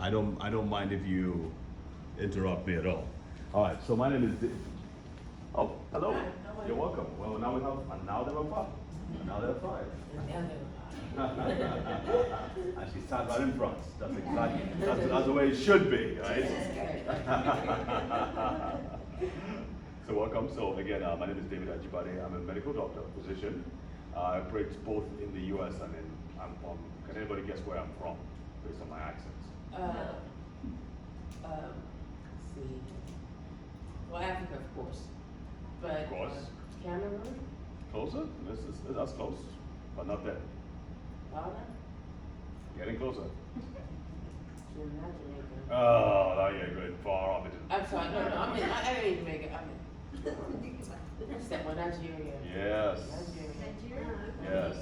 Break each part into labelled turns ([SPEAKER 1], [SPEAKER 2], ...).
[SPEAKER 1] I don't mind if you interrupt me at all. All right, so my name is oh, hello. You're welcome. Well, now we have another fun. Another five. And she sat right in front. That's exactly, that's the way it should be, right? So welcome. So again, my name is David Ajibade. I'm a medical doctor, physician. I operate both in the U.S. and I'm from, can anybody guess where I'm from based on my accent?
[SPEAKER 2] Let's see. Well, Africa, of course. But,
[SPEAKER 1] Of course.
[SPEAKER 2] Cameroon?
[SPEAKER 1] Closer? That's close, but not there.
[SPEAKER 2] Ghana?
[SPEAKER 1] Getting closer.
[SPEAKER 2] Not Jamaica.
[SPEAKER 1] Oh, now you're going far off it.
[SPEAKER 2] I'm sorry, no, I didn't even make it. What's that one? Nigeria.
[SPEAKER 1] Yes.
[SPEAKER 2] Nigeria.
[SPEAKER 1] Yes.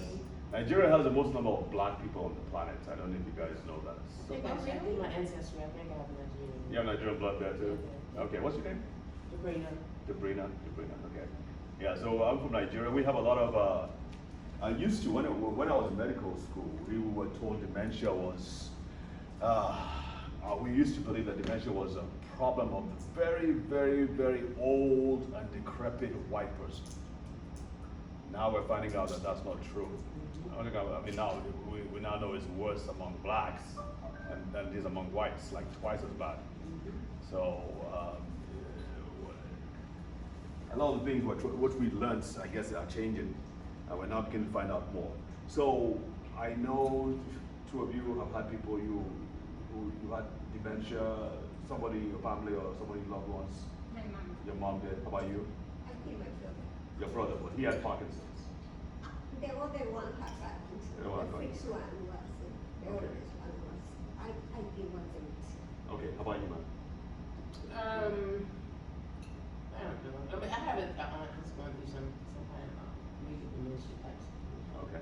[SPEAKER 1] Nigeria has the most number of black people on the planet. I don't know if you guys know that.
[SPEAKER 2] I think my ancestry, I think I have Nigerian.
[SPEAKER 1] You have Nigerian blood there too? Okay, what's your name?
[SPEAKER 2] Sabrina.
[SPEAKER 1] Okay. Yeah, so I'm from Nigeria. We have a lot of, I used to, when I was in medical school, we were told dementia was, we used to believe that dementia was a problem of the very, very, very old and decrepit white person. Now we're finding out that that's not true. I mean, now we now know it's worse among blacks than it is among whites, like twice as bad. So a lot of the things what we learned, I guess, are changing, and we're now beginning to find out more. So I know two of you have had people who had dementia, somebody in your family or somebody loved ones.
[SPEAKER 3] My mom.
[SPEAKER 1] Your mom did. How about you?
[SPEAKER 3] I think my brother.
[SPEAKER 1] Your brother, but he had Parkinson's.
[SPEAKER 3] The other one had Parkinson's.
[SPEAKER 1] The other one.
[SPEAKER 3] The first one was, the oldest one was, I think was a mix.
[SPEAKER 1] Okay, how about you, man?
[SPEAKER 2] I don't know. I mean, I have an aunt who's going through some kind of music dementia type stuff.
[SPEAKER 1] Okay.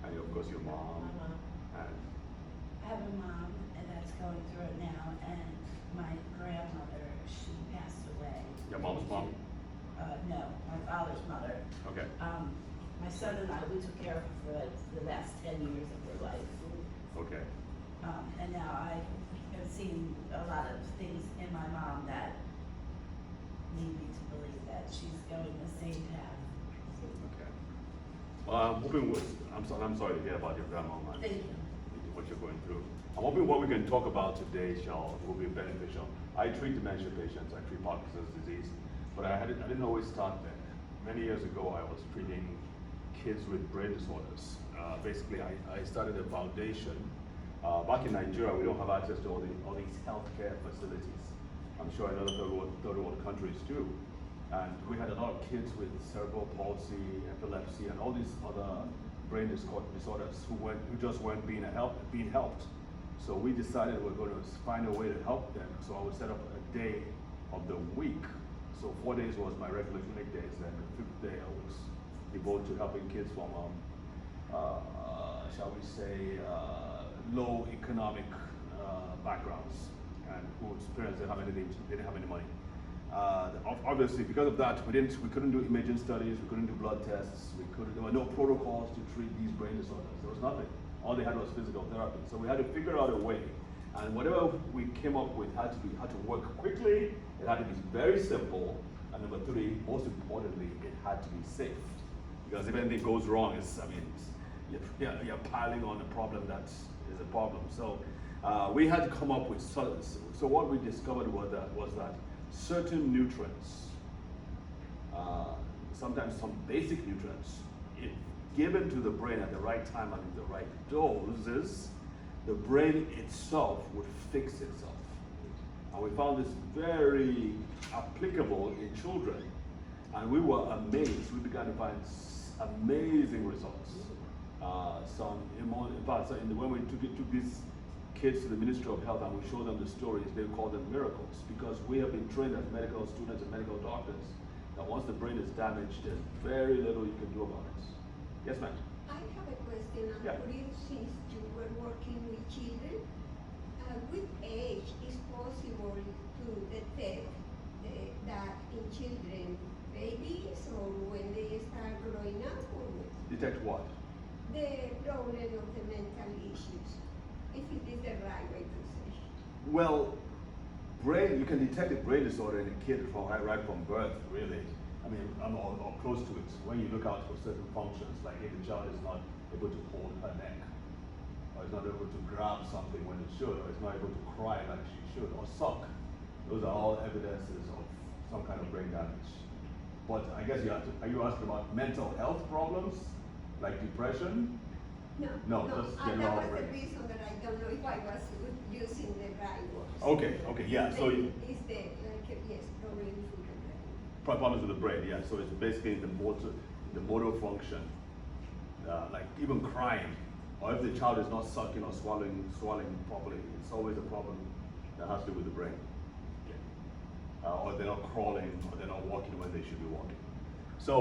[SPEAKER 1] And of course your mom. And
[SPEAKER 4] I have a mom that's going through it now, and my grandmother, she passed away.
[SPEAKER 1] your mom's mom?
[SPEAKER 4] No, my father's mother.
[SPEAKER 1] Okay.
[SPEAKER 4] My son and I, we took care of her for like the last 10 years of her life.
[SPEAKER 1] Okay.
[SPEAKER 4] And now I have seen a lot of things in my mom that lead me to believe that she's going the same path.
[SPEAKER 1] Okay. Well, I'm hoping I'm sorry to hear about your grandma, man.
[SPEAKER 4] Thank you.
[SPEAKER 1] What you're going through. I'm hoping what we can talk about today will be beneficial. I treat dementia patients, I treat Parkinson's disease, but I didn't always start there. Many years ago, I was treating kids with brain disorders. Basically, I started a foundation. Back in Nigeria, we don't have access to all these healthcare facilities. I'm sure in other third world countries too. And we had a lot of kids with cerebral palsy, epilepsy, and all these other brain disorders who just weren't being helped. So we decided we're going to find a way to help them. So I would set up a day of the week. So 4 days was my regular clinic days, and the fifth day I was devoted to helping kids from, shall we say, low economic backgrounds, and whose parents didn't have anything, they didn't have any money. Obviously, because of that, we couldn't do imaging studies, we couldn't do blood tests, there were no protocols to treat these brain disorders. There was nothing. All they had was physical therapy. So we had to figure out a way, and whatever we came up with had to work quickly. It had to be very simple, and number three, most importantly, it had to be safe. Because if anything goes wrong, you're piling on a problem that is a problem. So we had to come up with so what we discovered was that certain nutrients, sometimes some basic nutrients, if given to the brain at the right time and in the right doses, the brain itself would fix itself. And we found this very applicable in children, and we were amazed. We began to find amazing results. In fact, when we took these kids to the Ministry of Health and we showed them the stories, they call them miracles, because we have been trained as medical students and medical doctors that once the brain is damaged, there's very little you can do about it. Yes, ma'am?
[SPEAKER 3] I have a question.
[SPEAKER 1] Yeah.
[SPEAKER 3] Since you were working with children, with age is possible to detect that in children, babies, or when they start growing up? Or
[SPEAKER 1] Detect what?
[SPEAKER 3] the problem of the mental issues, if it is the right way to
[SPEAKER 1] Well, you can detect a brain disorder in a kid from right from birth, really. I mean, or close to it. When you look out for certain functions, like if the child is not able to hold her neck, or is not able to grab something when it should, or is not able to cry like she should, or suck. Those are all evidences of some kind of brain damage. But I guess are you asking about mental health problems, like depression? No, just general
[SPEAKER 3] that was
[SPEAKER 1] brain.
[SPEAKER 3] the reason that I don't know if I was using the right words.
[SPEAKER 1] Okay, yeah. So
[SPEAKER 3] It's the, yes, problem with the brain.
[SPEAKER 1] problems with the brain, yeah. So it's basically the motor function, like even crying, or if the child is not sucking or swallowing properly, it's always a problem that has to do with the brain. Or they're not crawling, or they're not walking when they should be walking. So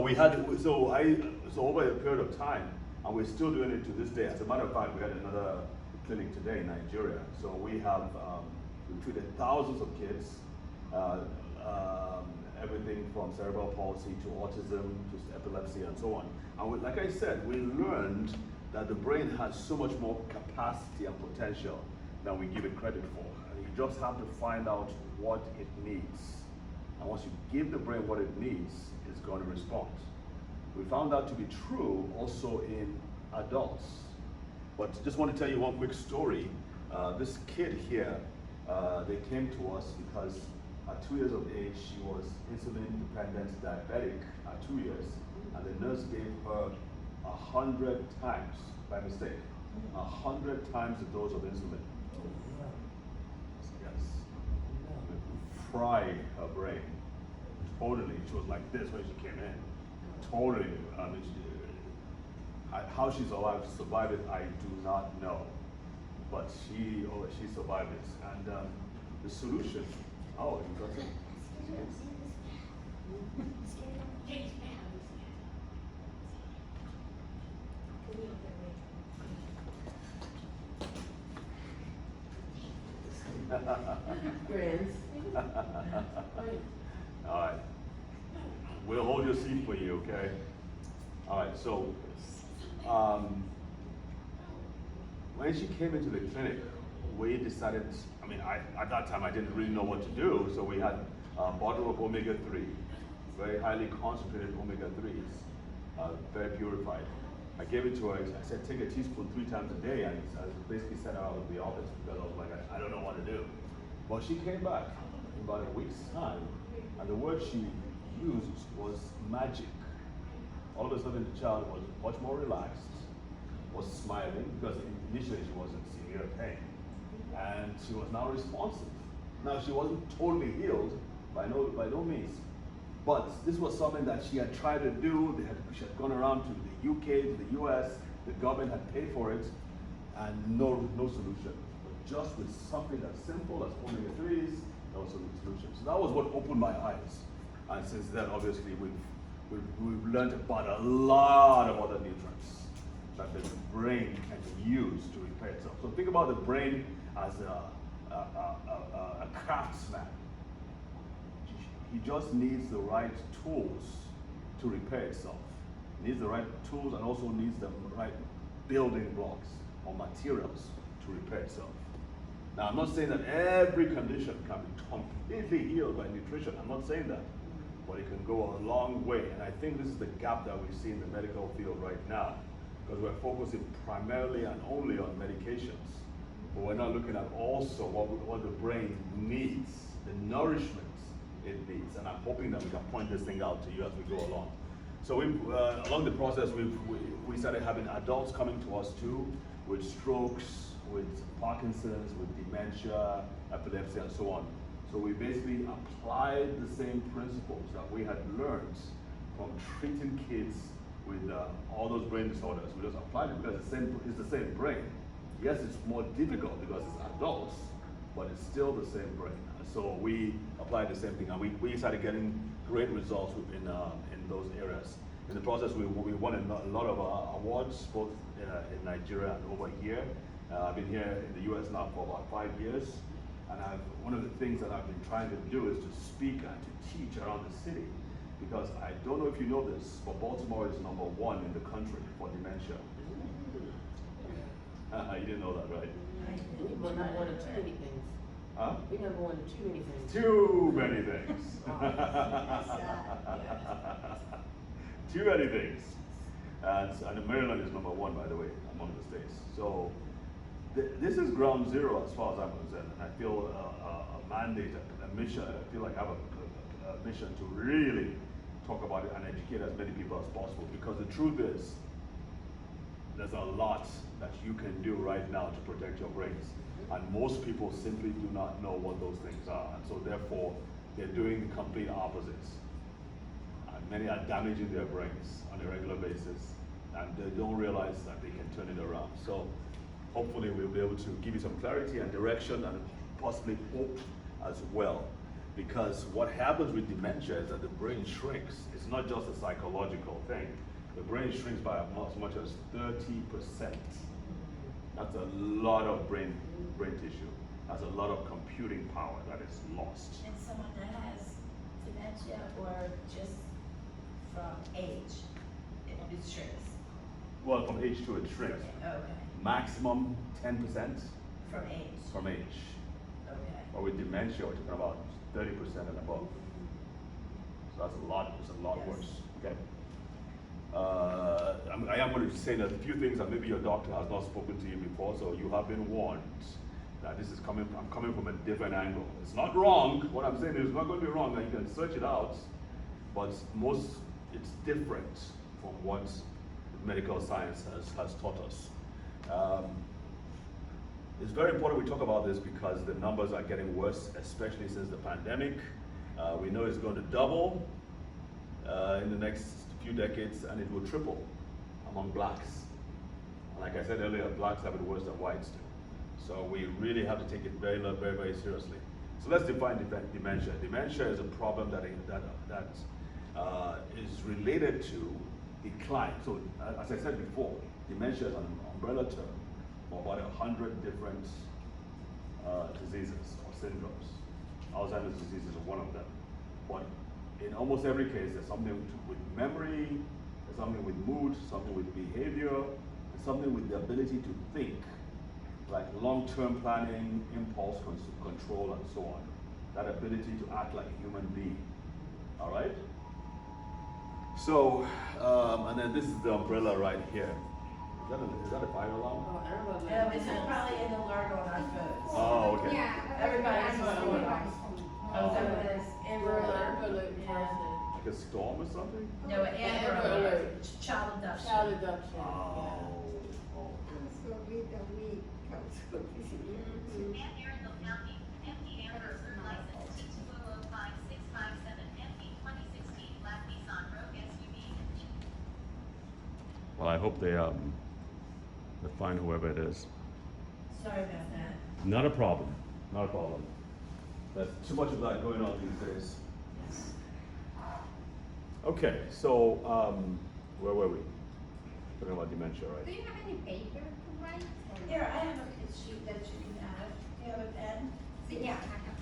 [SPEAKER 1] over a period of time, and we're still doing it to this day. As a matter of fact, we had another clinic today in Nigeria. So we have we treated thousands of kids, everything from cerebral palsy to autism to epilepsy and so on. And like I said, we learned that the brain has so much more capacity and potential than we give it credit for. And you just have to find out what it needs. And once you give the brain what it needs, it's going to respond. We found that to be true also in adults. But just want to tell you one quick story. This kid here, they came to us because at 2 years of age, she was insulin-dependent diabetic at 2 years, and the nurse gave her 100 times, by mistake, 100 times the dose of insulin. Yes. Fry her brain. Totally. She was like this when she came in. Totally. I mean, how she survived it, I do not know. But she survived it. And the solution, you got it?
[SPEAKER 2] Friends.
[SPEAKER 1] All right. We'll hold your seat for you, okay? All right, so when she came into the clinic, we decided, at that time I didn't really know what to do, so we had a bottle of omega-3, very highly concentrated omega-3s, very purified. I gave it to her, I said take a teaspoon 3 times a day, and I basically sent her out of the office because I was like, I don't know what to do. But she came back in about a week's time, and the word she used was magic. All of a sudden the child was much more relaxed, was smiling, because initially she was in severe pain, and she was now responsive. Now she wasn't totally healed, by no means, but this was something that she had tried to do. She had gone around to the UK, to the US, the government had paid for it, and no solution. But just with something as simple as omega-3s, there was a solution. So that was what opened my eyes. And since then, obviously, we've learned about a lot of other nutrients that the brain can use to repair itself. So think about the brain as a craftsman. He just needs the right tools to repair itself. It needs the right tools and also needs the right building blocks or materials to repair itself. Now, I'm not saying that every condition can be completely healed by nutrition. I'm not saying that. But it can go a long way. And I think this is the gap that we see in the medical field right now, because we're focusing primarily and only on medications. But we're not looking at also what the brain needs, the nourishment it needs. And I'm hoping that we can point this thing out to you as we go along. So along the process, we started having adults coming to us too, with strokes, with Parkinson's, with dementia, epilepsy, and so on. So we basically applied the same principles that we had learned from treating kids with all those brain disorders. We just applied it because it's the same brain. Yes, it's more difficult because it's adults, but it's still the same brain. So we applied the same thing, and we started getting great results in those areas. In the process, we won a lot of awards, both in Nigeria and over here. I've been here in the US now for about 5 years. And one of the things that I've been trying to do is to speak and to teach around the city, because I don't know if you know this, but Baltimore is #1 in the country for dementia. You didn't know that, right?
[SPEAKER 2] Well, not one of too many things.
[SPEAKER 1] Huh?
[SPEAKER 2] We're not going to too many things.
[SPEAKER 1] Too many things. Too many things. And Maryland is number one, by the way, among the states. So this is ground zero as far as I'm concerned. And I feel a mandate, a mission. I feel like I have a mission to really talk about it and educate as many people as possible. Because the truth is, there's a lot that you can do right now to protect your brains. And most people simply do not know what those things are. And so therefore, they're doing the complete opposites. And many are damaging their brains on a regular basis. And they don't realize that they can turn it around. So hopefully we'll be able to give you some clarity and direction and possibly hope as well. Because what happens with dementia is that the brain shrinks. It's not just a psychological thing. The brain shrinks by as much as 30%. That's a lot of brain tissue. That's a lot of computing power that is lost.
[SPEAKER 4] And someone that has dementia or just from age, it shrinks?
[SPEAKER 1] Well, from age to it shrinks.
[SPEAKER 4] Okay.
[SPEAKER 1] Maximum 10%
[SPEAKER 4] From age?
[SPEAKER 1] from age.
[SPEAKER 4] Okay.
[SPEAKER 1] But with dementia, we're talking about 30% and above. So that's a lot, it's a lot
[SPEAKER 4] Yes.
[SPEAKER 1] worse, okay? I am going to say that a few things that maybe your doctor has not spoken to you before, so you have been warned that this is I'm coming from a different angle. It's not wrong, what I'm saying is it's not going to be wrong, and you can search it out, but it's different from what medical science has taught us. It's very important we talk about this because the numbers are getting worse, especially since the pandemic. We know it's going to double in the next few decades, and it will triple among blacks. And like I said earlier, blacks have it worse than whites do. So we really have to take it very, very, very seriously. So let's define dementia. Dementia is a problem that is related to decline. So as I said before, dementia is an umbrella term for about 100 different diseases or syndromes. Alzheimer's disease is one of them. But in almost every case, there's something with memory, there's something with mood, something with behavior, and something with the ability to think, like long-term planning, impulse control, and so on. That ability to act like a human being. All right? So, and then this is the umbrella right here. Is that a fire alarm?
[SPEAKER 2] Oh, I don't know.
[SPEAKER 4] No, it's probably an alert on our phones.
[SPEAKER 1] Oh, okay.
[SPEAKER 3] Yeah.
[SPEAKER 4] Everybody's on
[SPEAKER 3] everybody's
[SPEAKER 4] it.
[SPEAKER 1] Oh.
[SPEAKER 4] So it is Amber Alert.
[SPEAKER 1] Like a storm or something?
[SPEAKER 4] No, Amber
[SPEAKER 2] Amber
[SPEAKER 4] Alert.
[SPEAKER 2] Alert.
[SPEAKER 4] Child abduction.
[SPEAKER 2] Child abduction.
[SPEAKER 1] Oh.
[SPEAKER 3] So with the week comes
[SPEAKER 2] Mhm.
[SPEAKER 5] Arundel County, empty Amber Alert license T2005-657, empty 2016 black Nissan Rogue SUV.
[SPEAKER 1] Well, I hope they find whoever it is.
[SPEAKER 4] Sorry about that.
[SPEAKER 1] Not a problem. Not a problem. There's too much of that going on these days.
[SPEAKER 4] Yes.
[SPEAKER 1] Okay, so where were we? Talking about dementia,
[SPEAKER 3] Do
[SPEAKER 1] right?
[SPEAKER 3] you have any paper to write? or-
[SPEAKER 4] Here, I have a kid sheet that you can have. Do you have a pen?
[SPEAKER 3] Yeah, I have.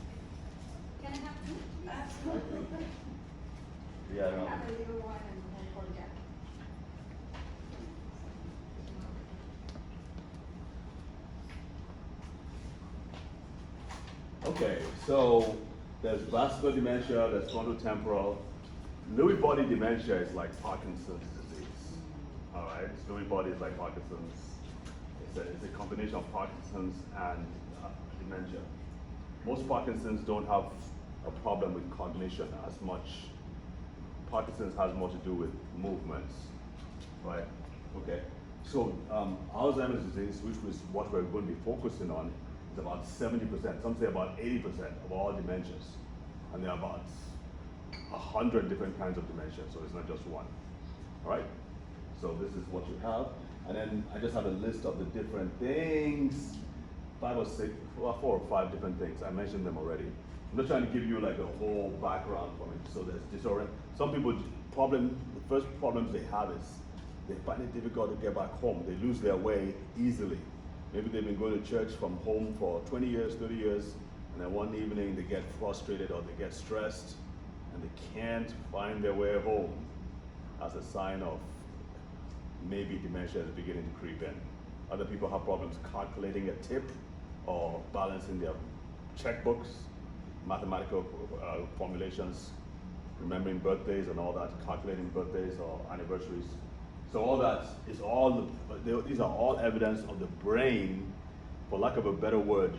[SPEAKER 3] Can I have two? please?
[SPEAKER 4] Absolutely.
[SPEAKER 1] Yeah,
[SPEAKER 3] I
[SPEAKER 1] no.
[SPEAKER 3] have a little one and one for Jack.
[SPEAKER 1] Okay, so there's vascular dementia, there's frontotemporal. Lewy body dementia is like Parkinson's disease. All right, Lewy body is like Parkinson's. It's a combination of Parkinson's and dementia. Most Parkinson's don't have a problem with cognition as much. Parkinson's has more to do with movements, right? Okay, so Alzheimer's disease, which was what we're going to be focusing on, is about 70%, some say about 80% of all dementias. And there are about 100 different kinds of dementia, so it's not just one. All right? So this is what you have. And then I just have a list of the different things, 4 or 5 different things. I mentioned them already. I'm not trying to give you like a whole background from it. So there's disorient. Some people, the first problems they have is they find it difficult to get back home. They lose their way easily. Maybe they've been going to church from home for 20 years, 30 years, and then one evening they get frustrated or they get stressed and they can't find their way home as a sign of maybe dementia is beginning to creep in. Other people have problems calculating a tip or balancing their checkbooks, mathematical formulations, remembering birthdays and all that, calculating birthdays or anniversaries. So all that is all, these are all evidence of the brain, for lack of a better word,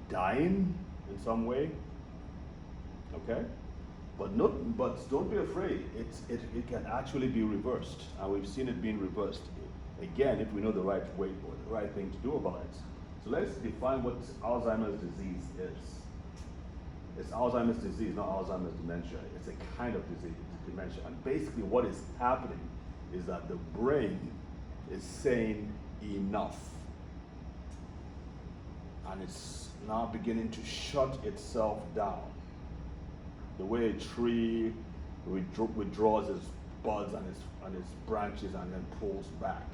[SPEAKER 1] dying in some way. Okay? But don't be afraid. It can actually be reversed, and we've seen it being reversed. Again, if we know the right way or the right thing to do about it. So let's define what Alzheimer's disease is. It's Alzheimer's disease, not Alzheimer's dementia. It's a kind of disease, it's dementia. And basically what is happening is that the brain is saying enough. And it's now beginning to shut itself down. The way a tree withdraws its buds and its branches and then pulls back.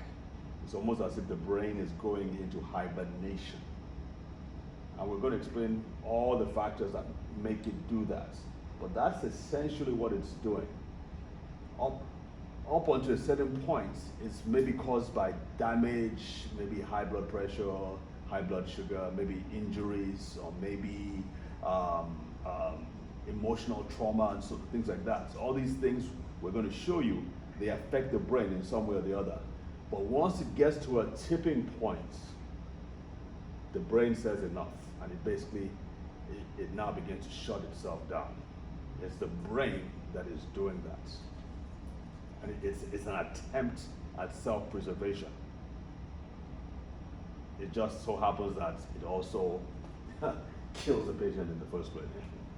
[SPEAKER 1] It's almost as if the brain is going into hibernation. And we're going to explain all the factors that make it do that. But that's essentially what it's doing. Up until a certain point, it's maybe caused by damage, maybe high blood pressure, high blood sugar, maybe injuries, or maybe emotional trauma and so things like that. So all these things we're going to show you, they affect the brain in some way or the other. But once it gets to a tipping point, the brain says enough, and it basically, it now begins to shut itself down. It's the brain that is doing that. And it's an attempt at self-preservation. It just so happens that it also kills the patient in the first place,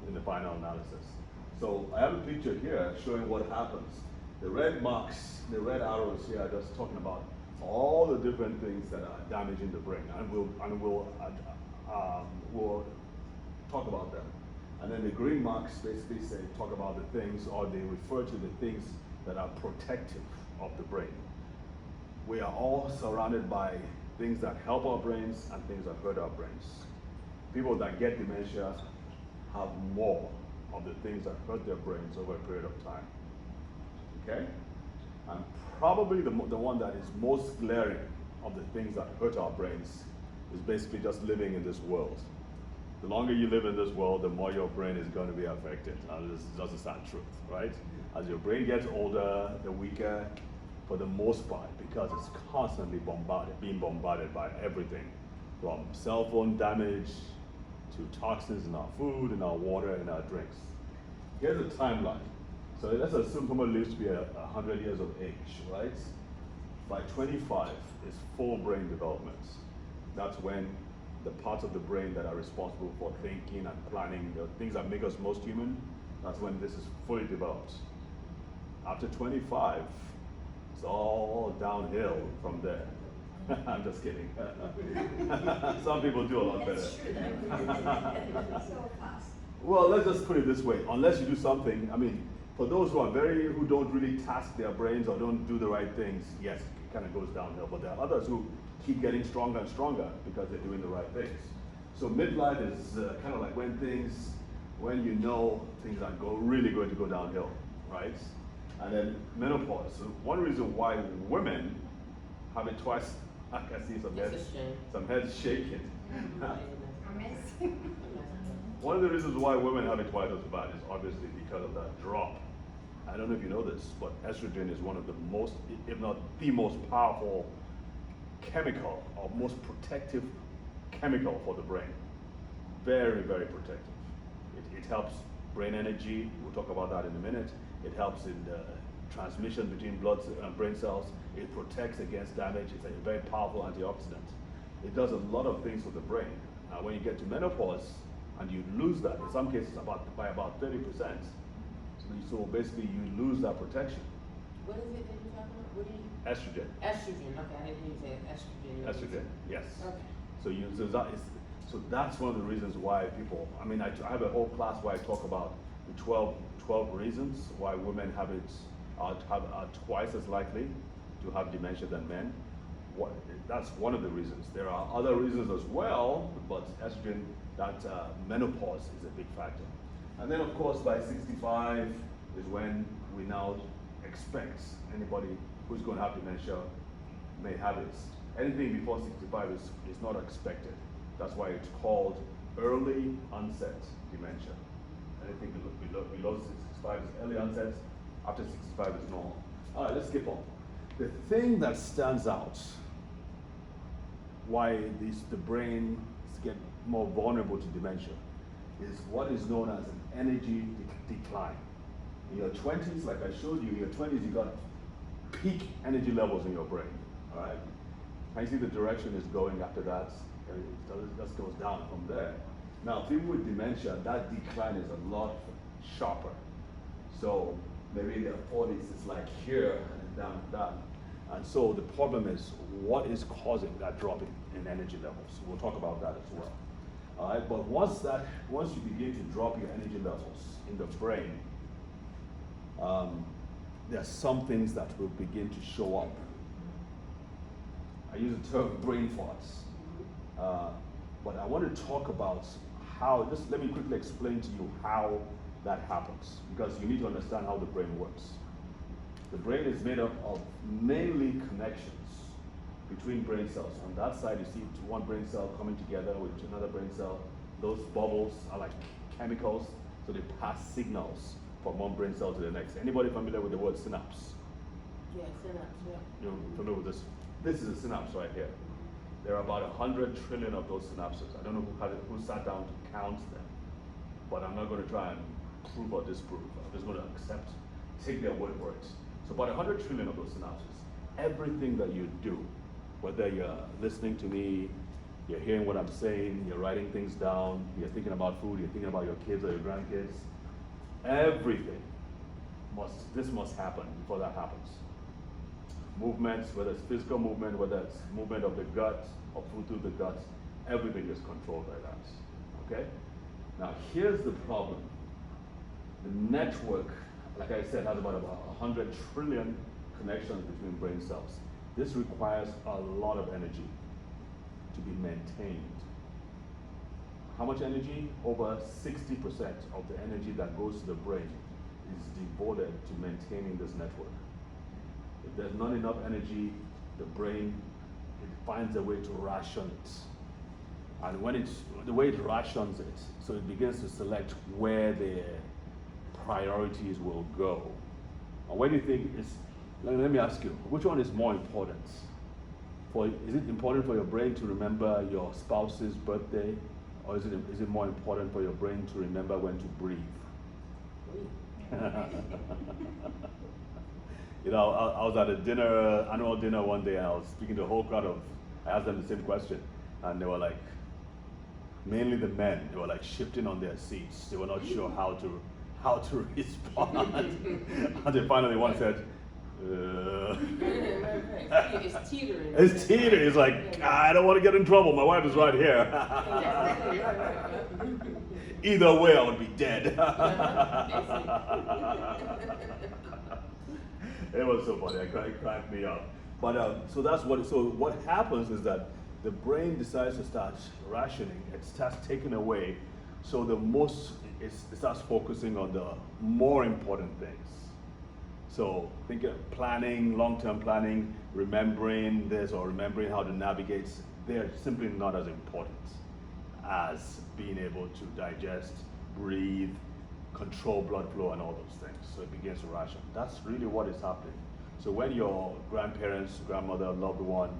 [SPEAKER 1] in the final analysis. So I have a picture here showing what happens. The red marks, the red arrows here are just talking about all the different things that are damaging the brain, and we'll talk about them. And then the green marks basically talk about the things, or they refer to the things that are protective of the brain. We are all surrounded by things that help our brains and things that hurt our brains. People that get dementia have more of the things that hurt their brains over a period of time. Okay? And probably the one that is most glaring of the things that hurt our brains is basically just living in this world. The longer you live in this world, the more your brain is going to be affected. Now, this is just a sad truth, right? As your brain gets older, the weaker, for the most part, because it's constantly being bombarded by everything, from cell phone damage to toxins in our food, in our water, in our drinks. Here's a timeline. So let's assume someone lives to be 100 years of age, right? By 25 is full brain development. That's when the parts of the brain that are responsible for thinking and planning, the things that make us most human, that's when this is fully developed. After 25, it's all downhill from there. I'm just kidding. Some people do a lot better.
[SPEAKER 3] So fast.
[SPEAKER 1] Well, let's just put it this way. Unless you do something, I mean, for those who don't really task their brains or don't do the right things, yes, it kind of goes downhill. But there are others who keep getting stronger and stronger because they're doing the right things. So midlife is kind of like when you know things are really going to go downhill, right? And then menopause. So one reason why women have it twice, I can see some heads shaking.
[SPEAKER 3] Amazing.
[SPEAKER 1] One of the reasons why women have it twice as bad is obviously because of that drop. I don't know if you know this, but estrogen is one of the most, if not the most powerful chemical or most protective chemical for the brain. Very, very protective. It helps brain energy. We'll talk about that in a minute. It helps in the transmission between blood and brain cells. It protects against damage. It's a very powerful antioxidant. It does a lot of things for the brain. Now, when you get to menopause and you lose that, in some cases by about 30%, so basically you lose that protection.
[SPEAKER 2] What is it that you're talking about? What do you?
[SPEAKER 1] Estrogen.
[SPEAKER 2] Estrogen. Okay, I didn't hear you say estrogen.
[SPEAKER 1] Estrogen, yes.
[SPEAKER 2] Okay.
[SPEAKER 1] So that's one of the reasons why people, I mean, I have a whole class where I talk about the 12 reasons why women are twice as likely to have dementia than men. That's one of the reasons. There are other reasons as well, but estrogen, that menopause is a big factor. And then of course by 65 is when we now expect anybody who's going to have dementia may have it. Anything before 65 is not expected. That's why it's called early onset dementia. Anything below 65 is early onset, after 65 is normal. All right, let's skip on. The thing that stands out, why the brain gets more vulnerable to dementia, is what is known as an energy decline. In your 20s, like I showed you, in your 20s you got peak energy levels in your brain, all right? Can you see the direction is going after that? It just goes down from there. Now, people with dementia, that decline is a lot sharper. So maybe in their 40s, it's like here and down and down. And so the problem is, what is causing that drop in energy levels? We'll talk about that as well. All right, but once you begin to drop your energy levels in the brain, there are some things that will begin to show up. I use the term brain farts. But I want to talk about how, just let me quickly explain to you how that happens, because you need to understand how the brain works. The brain is made up of mainly connections between brain cells. On that side, you see one brain cell coming together with another brain cell. Those bubbles are like chemicals, so they pass signals from one brain cell to the next. Anybody familiar with the word synapse?
[SPEAKER 2] Yeah, synapse, yeah.
[SPEAKER 1] You're familiar with this? This is a synapse right here. There are about 100 trillion of those synapses. I don't know who sat down to count them, but I'm not going to try and prove or disprove. I'm just going to take their word for it. So about 100 trillion of those synapses. Everything that you do, whether you're listening to me, you're hearing what I'm saying, you're writing things down, you're thinking about food, you're thinking about your kids or your grandkids, everything this must happen before that happens. Movements, whether it's physical movement, whether it's movement of the gut or food through the gut, everything is controlled by that, okay? Now here's the problem. The network, like I said, has about 100 trillion connections between brain cells. This requires a lot of energy to be maintained. How much energy? Over 60% of the energy that goes to the brain is devoted to maintaining this network. If there's not enough energy, the brain, it finds a way to ration it. And when the way it rations it, so it begins to select where the priorities will go. And when you think let me ask you, which one is more important? Is it important for your brain to remember your spouse's birthday, or is it more important for your brain to remember when to breathe? You know, I was at a annual dinner one day, and I was speaking to a whole crowd I asked them the same question, and they were like, mainly the men, they were like shifting on their seats. They were not sure how to respond. And then finally one said,
[SPEAKER 2] It's teetering.
[SPEAKER 1] It's teetering. It's like, I don't want to get in trouble. My wife is right here. Either way, I would be dead. It was so funny. It cracked me up. But so what happens is that the brain decides to start rationing. It starts taking away. So it starts focusing on the more important things. So think of planning, long-term planning, remembering this or remembering how to navigate. They're simply not as important as being able to digest, breathe, control blood flow, and all those things. So it begins to ration. That's really what is happening. So when your grandparents, grandmother, loved one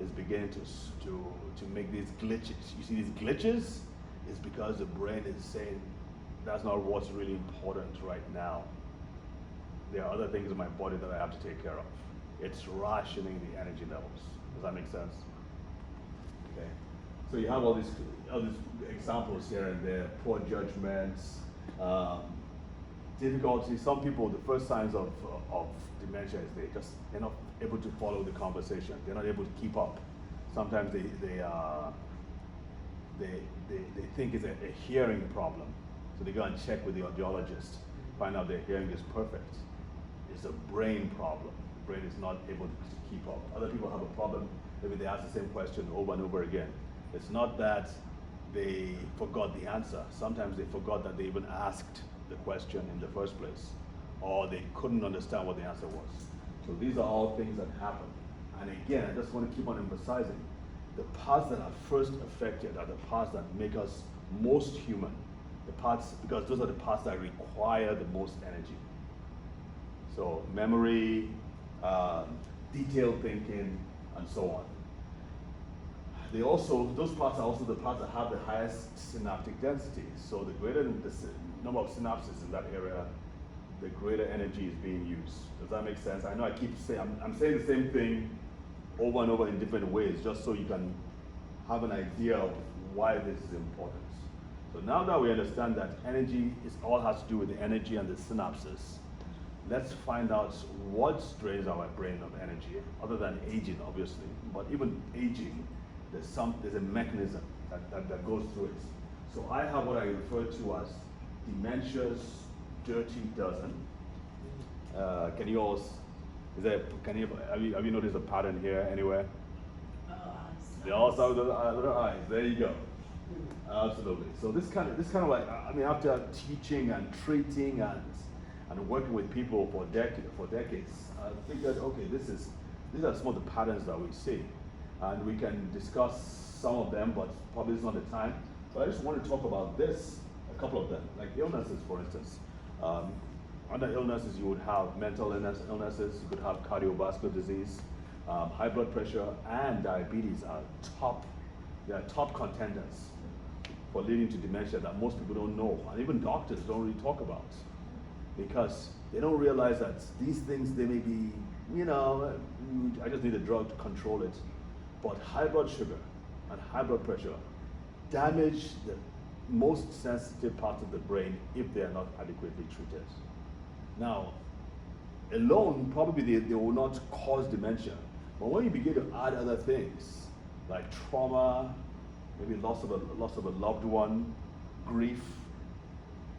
[SPEAKER 1] is beginning to make these glitches, you see these glitches, it's because the brain is saying, that's not what's really important right now. There are other things in my body that I have to take care of. It's rationing the energy levels. Does that make sense? Okay. So you have all these examples here and there, poor judgments, difficulty. Some people, the first signs of dementia is they're not able to follow the conversation. They're not able to keep up. Sometimes they think it's a hearing problem. So they go and check with the audiologist, find out their hearing is perfect. It's a brain problem. The brain is not able to keep up. Other people have a problem, maybe they ask the same question over and over again. It's not that they forgot the answer. Sometimes they forgot that they even asked the question in the first place, or they couldn't understand what the answer was. So these are all things that happen. And again, I just want to keep on emphasizing, the parts that are first affected are the parts that make us most human. The parts, because those are the parts that require the most energy. So memory, detailed thinking, and so on. Those parts are also the parts that have the highest synaptic density. So the greater the number of synapses in that area, the greater energy is being used. Does that make sense? I know I keep saying, I'm saying the same thing over and over in different ways, just so you can have an idea of why this is important. So now that we understand that energy all has to do with the energy and the synapses, let's find out what drains our brain of energy, other than aging, obviously. But even aging, there's a mechanism that goes through it. So I have what I refer to as dementia's dirty dozen. Can you all, have you noticed a pattern here anywhere?
[SPEAKER 4] Oh, eyes.
[SPEAKER 1] They all start with the eyes. There you go. Absolutely. So this kind of like, I mean, after teaching and treating and working with people for decades, I figured, okay, these are some of the patterns that we see, and we can discuss some of them, but probably it's not the time. But I just want to talk about a couple of them, like illnesses, for instance. Under illnesses, you would have mental illnesses. You could have cardiovascular disease, high blood pressure, and diabetes are top contenders for leading to dementia that most people don't know, and even doctors don't really talk about, because they don't realize that these things, they may be, I just need a drug to control it, but high blood sugar and high blood pressure damage the most sensitive parts of the brain if they are not adequately treated. Now, alone, probably they will not cause dementia, but when you begin to add other things, like trauma, maybe loss of a loved one, grief,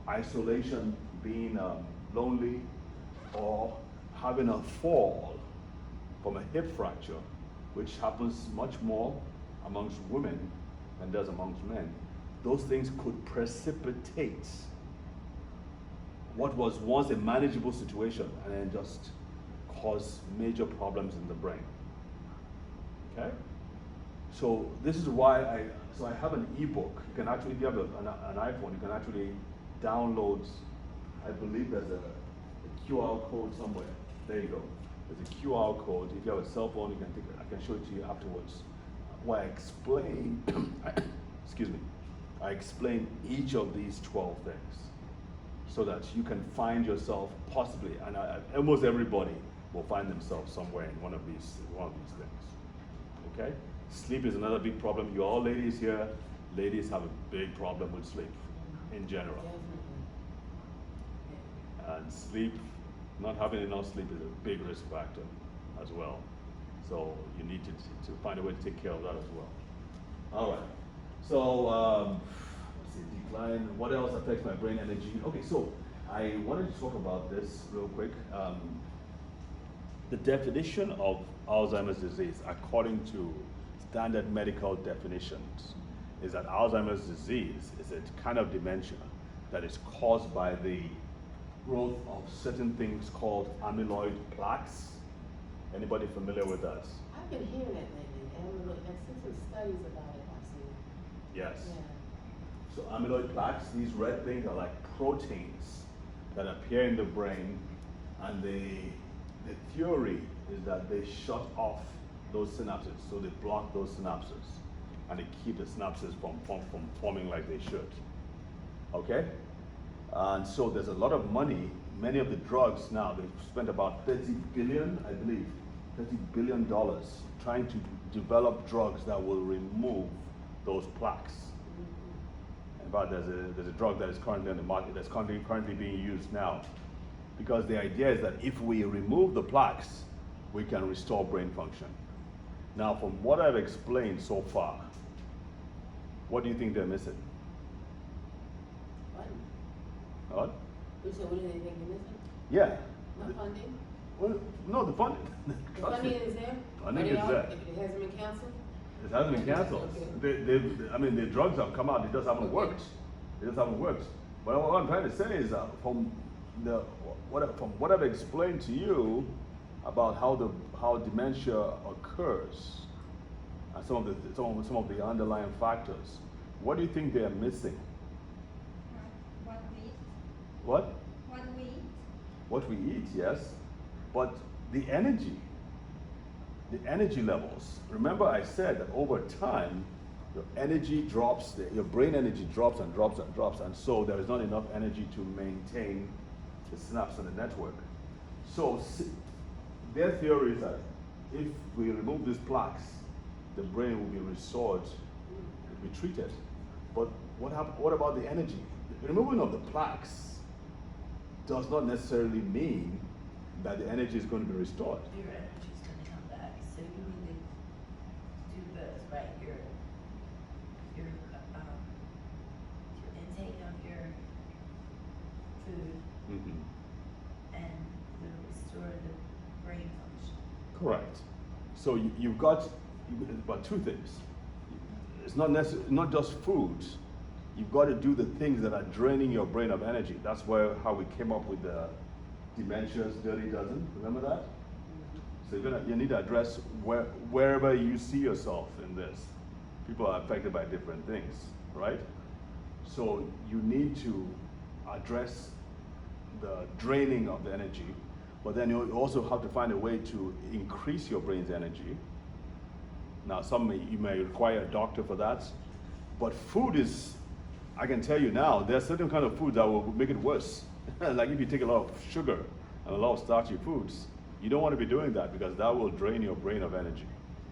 [SPEAKER 1] isolation, being lonely, or having a fall from a hip fracture, which happens much more amongst women than does amongst men, those things could precipitate what was once a manageable situation and then just cause major problems in the brain. Okay? So this is why I have an ebook. You can actually, if you have an iPhone, you can actually download, I believe there's a QR code somewhere. There you go. There's a QR code. If you have a cell phone, you can take it. I can show it to you afterwards. Where I explain, excuse me, I explain each of these 12 things so that you can find yourself possibly, and almost everybody will find themselves somewhere in one of these things. Okay? Sleep is another big problem. You all ladies here, ladies have a big problem with sleep in general. And sleep, not having enough sleep is a big risk factor as well. So you need to find a way to take care of that as well. All right. So let's see, decline. What else affects my brain energy? Okay, so I wanted to talk about this real quick. The definition of Alzheimer's disease, according to standard medical definitions, is that Alzheimer's disease is a kind of dementia that is caused by the growth of certain things called amyloid plaques. Anybody familiar with that?
[SPEAKER 2] I've been hearing that lately, and I've seen some studies about it, I've seen.
[SPEAKER 1] Yes.
[SPEAKER 2] Yeah.
[SPEAKER 1] So amyloid plaques, these red things are like proteins that appear in the brain, and the theory is that they shut off those synapses, so they block those synapses, and they keep the synapses from forming like they should. Okay? And so there's a lot of money. Many of the drugs now, they've spent about $30 billion, I believe, $30 billion trying to develop drugs that will remove those plaques. In fact, there's a drug that is currently on the market, that's currently being used now, because the idea is that if we remove the plaques, we can restore brain function. Now, from what I've explained so far, what do you think they're missing?
[SPEAKER 2] What?
[SPEAKER 1] What?
[SPEAKER 2] You said, what do they think they're missing?
[SPEAKER 1] Yeah.
[SPEAKER 2] No funding?
[SPEAKER 1] Well, no, the funding.
[SPEAKER 2] The funding is there?
[SPEAKER 1] Funding
[SPEAKER 2] But
[SPEAKER 1] is there.
[SPEAKER 2] It hasn't been canceled?
[SPEAKER 1] It hasn't been canceled.
[SPEAKER 2] Okay.
[SPEAKER 1] The drugs have come out, it just haven't
[SPEAKER 2] Okay.
[SPEAKER 1] worked. It just haven't worked. But what I'm trying to say is that from what I've explained to you about how dementia occurs, and some of the underlying factors. What do you think they are missing?
[SPEAKER 3] What we eat.
[SPEAKER 1] What?
[SPEAKER 3] What we eat.
[SPEAKER 1] What we eat, yes, but the energy levels. Remember I said that over time, your energy drops, your brain energy drops and drops and drops, and so there is not enough energy to maintain the synapse and the network. So their theory is that if we remove these plaques, the brain will be restored, will be treated. But what about the energy? The removing of the plaques does not necessarily mean that the energy is going to be restored.
[SPEAKER 4] Your energy's gonna come back, so you need to do both, right? Your intake of your food
[SPEAKER 1] Mm-hmm.
[SPEAKER 4] and will restore the brain function.
[SPEAKER 1] Correct. So you've got about two things. It's not just food. You've got to do the things that are draining your brain of energy. That's how we came up with the dementia's dirty dozen. Remember that? So you need to address wherever you see yourself in this. People are affected by different things, right? So you need to address the draining of the energy, but then you also have to find a way to increase your brain's energy. Now, you may require a doctor for that, but food is, I can tell you now, there are certain kind of foods that will make it worse. Like if you take a lot of sugar and a lot of starchy foods, you don't want to be doing that because that will drain your brain of energy.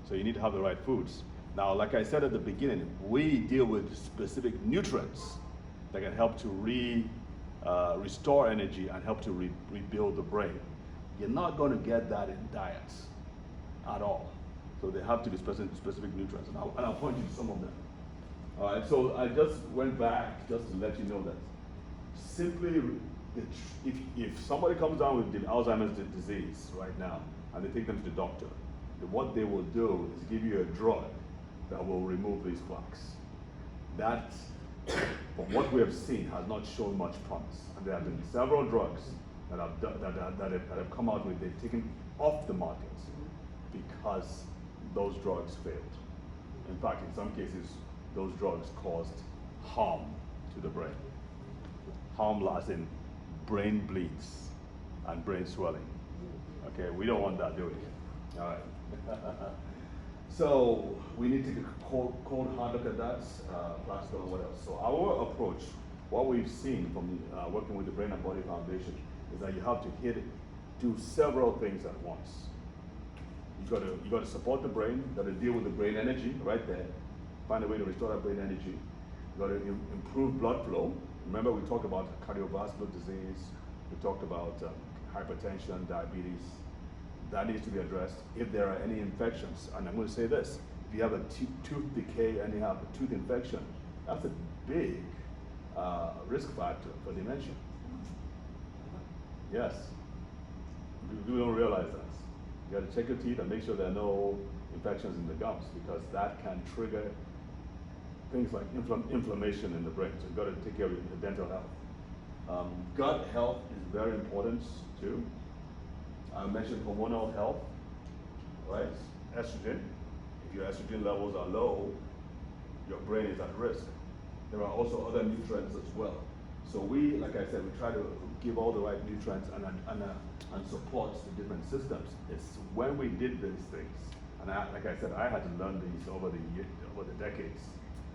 [SPEAKER 1] So you need to have the right foods. Now, like I said at the beginning, we deal with specific nutrients that can help to restore energy and help to rebuild the brain. You're not going to get that in diets at all. So they have to be specific nutrients, and I'll point you to some of them. All right, so I just went back just to let you know that simply, if somebody comes down with the Alzheimer's disease right now, and they take them to the doctor, what they will do is give you a drug that will remove these plaques. That, from what we have seen, has not shown much promise. And there have been several drugs that have come out with, they've taken off the market because those drugs failed. In fact, in some cases, those drugs caused harm to the brain. Harm as in brain bleeds and brain swelling. Okay, we don't want that, do we? All right. So we need to take a cold hard look at that, plaster and what else. So our approach, what we've seen from working with the Brain and Body Foundation, is that you have to do several things at once. You got to support the brain. You got to deal with the brain energy right there. Find a way to restore that brain energy. You got to improve blood flow. Remember, we talked about cardiovascular disease. We talked about hypertension, diabetes. That needs to be addressed. If there are any infections, and I'm going to say this: if you have a tooth decay and you have a tooth infection, that's a big risk factor for dementia. Yes, we don't realize that. You got to check your teeth and make sure there are no infections in the gums, because that can trigger things like inflammation in the brain. So you've got to take care of your dental health. Gut health is very important too. I mentioned hormonal health, right? Estrogen. If your estrogen levels are low, your brain is at risk. There are also other nutrients as well. So we, like I said, we try to give all the right nutrients and support the different systems. It's when we did these things, and like I said, I had to learn these over the decades.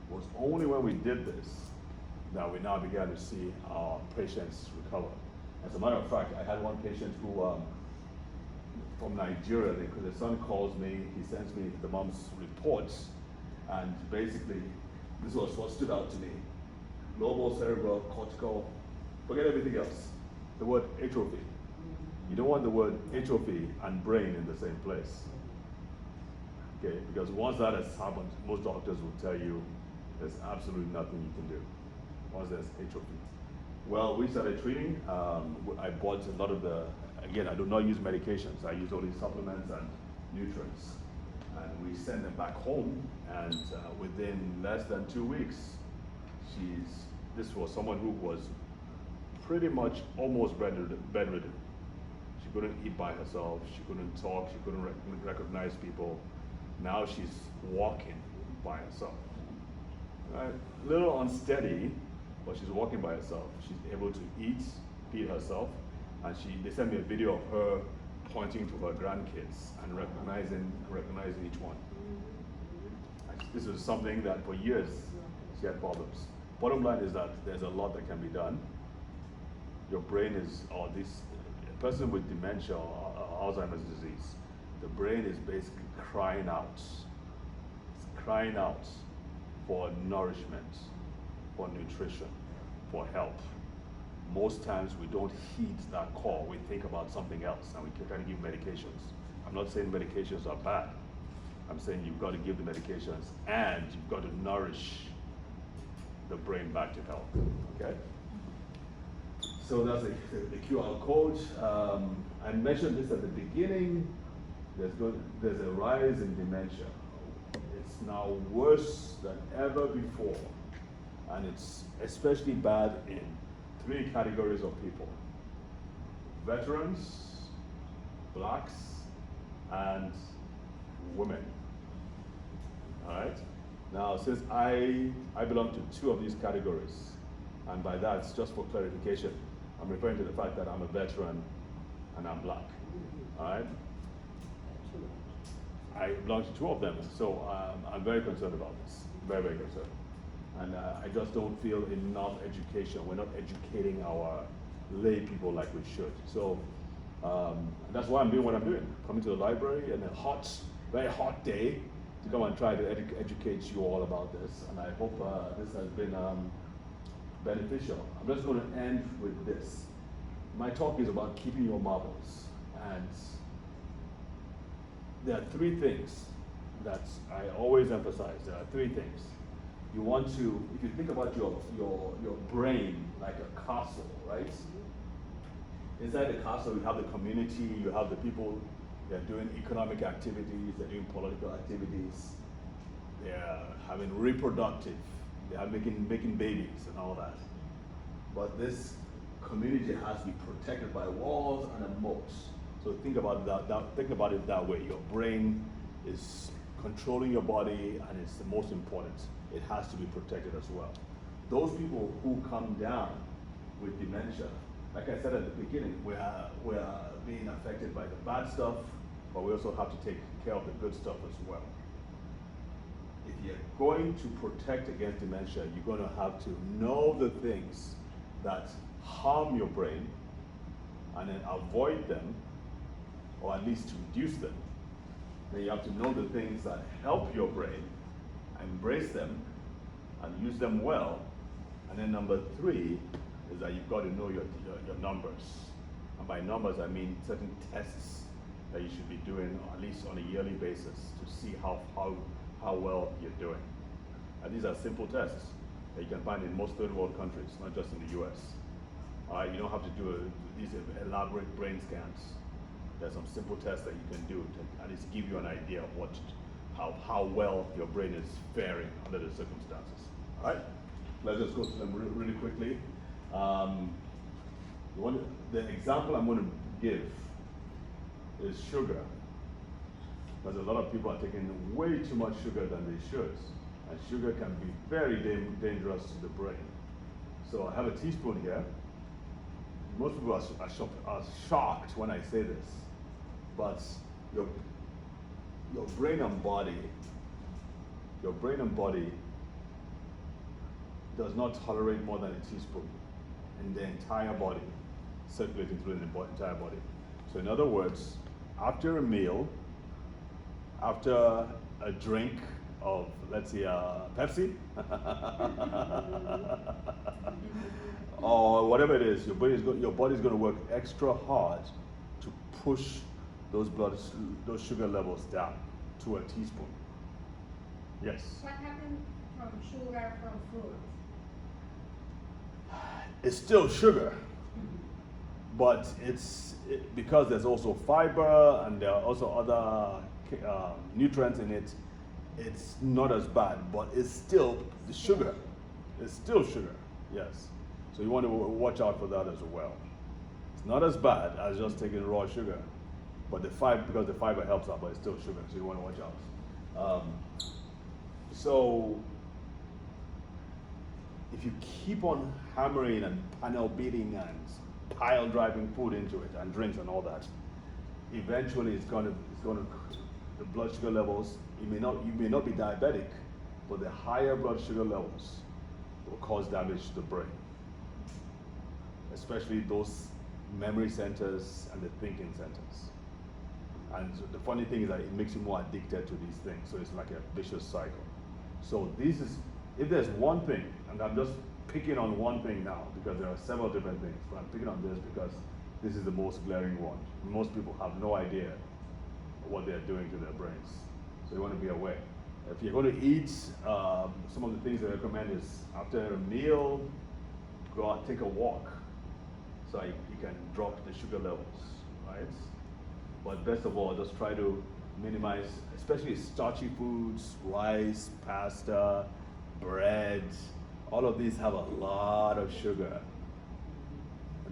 [SPEAKER 1] It was only when we did this that we now began to see our patients recover. As a matter of fact, I had one patient who, from Nigeria, because the son calls me, he sends me the mom's reports, and basically, this was what stood out to me. Global cerebral cortical, forget everything else. The word atrophy. You don't want the word atrophy and brain in the same place. Okay, because once that has happened, most doctors will tell you there's absolutely nothing you can do once there's atrophy. Well, we started treating. I bought a lot of again, I do not use medications. I use only supplements and nutrients. And we send them back home, and within less than 2 weeks, this was someone who was pretty much almost bedridden. She couldn't eat by herself, she couldn't talk, she couldn't recognize people. Now she's walking by herself. Right? A little unsteady, but she's walking by herself. She's able to eat, feed herself, and they sent me a video of her pointing to her grandkids and recognizing each one. This is something that for years she had problems. Bottom line is that there's a lot that can be done. Your brain is, or a person with dementia or Alzheimer's disease, the brain is basically crying out. It's crying out for nourishment, for nutrition, for help. Most times we don't heed that call. We think about something else and we try to give medications. I'm not saying medications are bad. I'm saying you've got to give the medications and you've got to nourish the brain back to health, okay? So that's the QR code. I mentioned this at the beginning. There's a rise in dementia. It's now worse than ever before. And it's especially bad in 3 categories of people: veterans, blacks, and women. All right? Now, since I belong to 2 of these categories, and by that, it's just for clarification, I'm referring to the fact that I'm a veteran and I'm black. All right? I belong to 2 of them, so I'm very concerned about this. Very, very concerned. And I just don't feel enough education. We're not educating our lay people like we should. So that's why I'm doing what I'm doing. Coming to the library in a hot, very hot day to come and try to educate you all about this. And I hope this has been beneficial. I'm just going to end with this. My talk is about keeping your marbles. And there are 3 things that I always emphasize. There are 3 things. You want to, if you think about your brain like a castle, right? Inside the castle, you have the community, you have the people, they're doing economic activities, they're doing political activities, they're having reproductive, they are making babies and all that. But this community has to be protected by walls and a moat. So think about think about it that way. Your brain is controlling your body, and it's the most important. It has to be protected as well. Those people who come down with dementia, like I said at the beginning, we are being affected by the bad stuff, but we also have to take care of the good stuff as well. If you're going to protect against dementia, you're going to have to know the things that harm your brain and then avoid them, or at least to reduce them. Then you have to know the things that help your brain, embrace them, and use them well. And then number 3 is that you've got to know your numbers. And by numbers, I mean certain tests that you should be doing at least on a yearly basis to see how well you're doing. And these are simple tests that you can find in most 3rd world countries, not just in the US. You don't have to do these elaborate brain scans. There's some simple tests that you can do to at least give you an idea of how well your brain is faring under the circumstances. All right, let's just go through them really quickly. The example I'm going to give is sugar, because a lot of people are taking way too much sugar than they should, and sugar can be very dangerous to the brain. So I have a teaspoon here. Most people are shocked when I say this, but your brain and body does not tolerate more than a teaspoon in the entire body, circulating through the entire body. So in other words, after a meal, after a drink of, let's say, Pepsi, or whatever it is, your body's going to work extra hard to push those sugar levels down to a teaspoon. Yes?
[SPEAKER 6] What happens from sugar from fruit?
[SPEAKER 1] It's still sugar, but because there's also fiber and there are also other nutrients in it, it's not as bad, but it's still sugar. It's still sugar, yes. So you want to watch out for that as well. It's not as bad as just taking raw sugar, but because the fiber helps out, but it's still sugar, so you want to watch Um, so if you keep on hammering and panel beating and pile driving food into it and drinks and all that, eventually it's gonna the blood sugar levels. You may not be diabetic, but the higher blood sugar levels will cause damage to the brain, especially those memory centers and the thinking centers. And so the funny thing is that it makes you more addicted to these things. So it's like a vicious cycle. So this is, if there's one thing, and I'm just picking on one thing now because there are several different things, but I'm picking on this because this is the most glaring one. Most people have no idea what they're doing to their brains. So you want to be aware. If you're going to eat, some of the things I recommend is after a meal, go out, take a walk, so you can drop the sugar levels, right? But best of all, just try to minimize, especially starchy foods, rice, pasta, bread. All of these have a lot of sugar.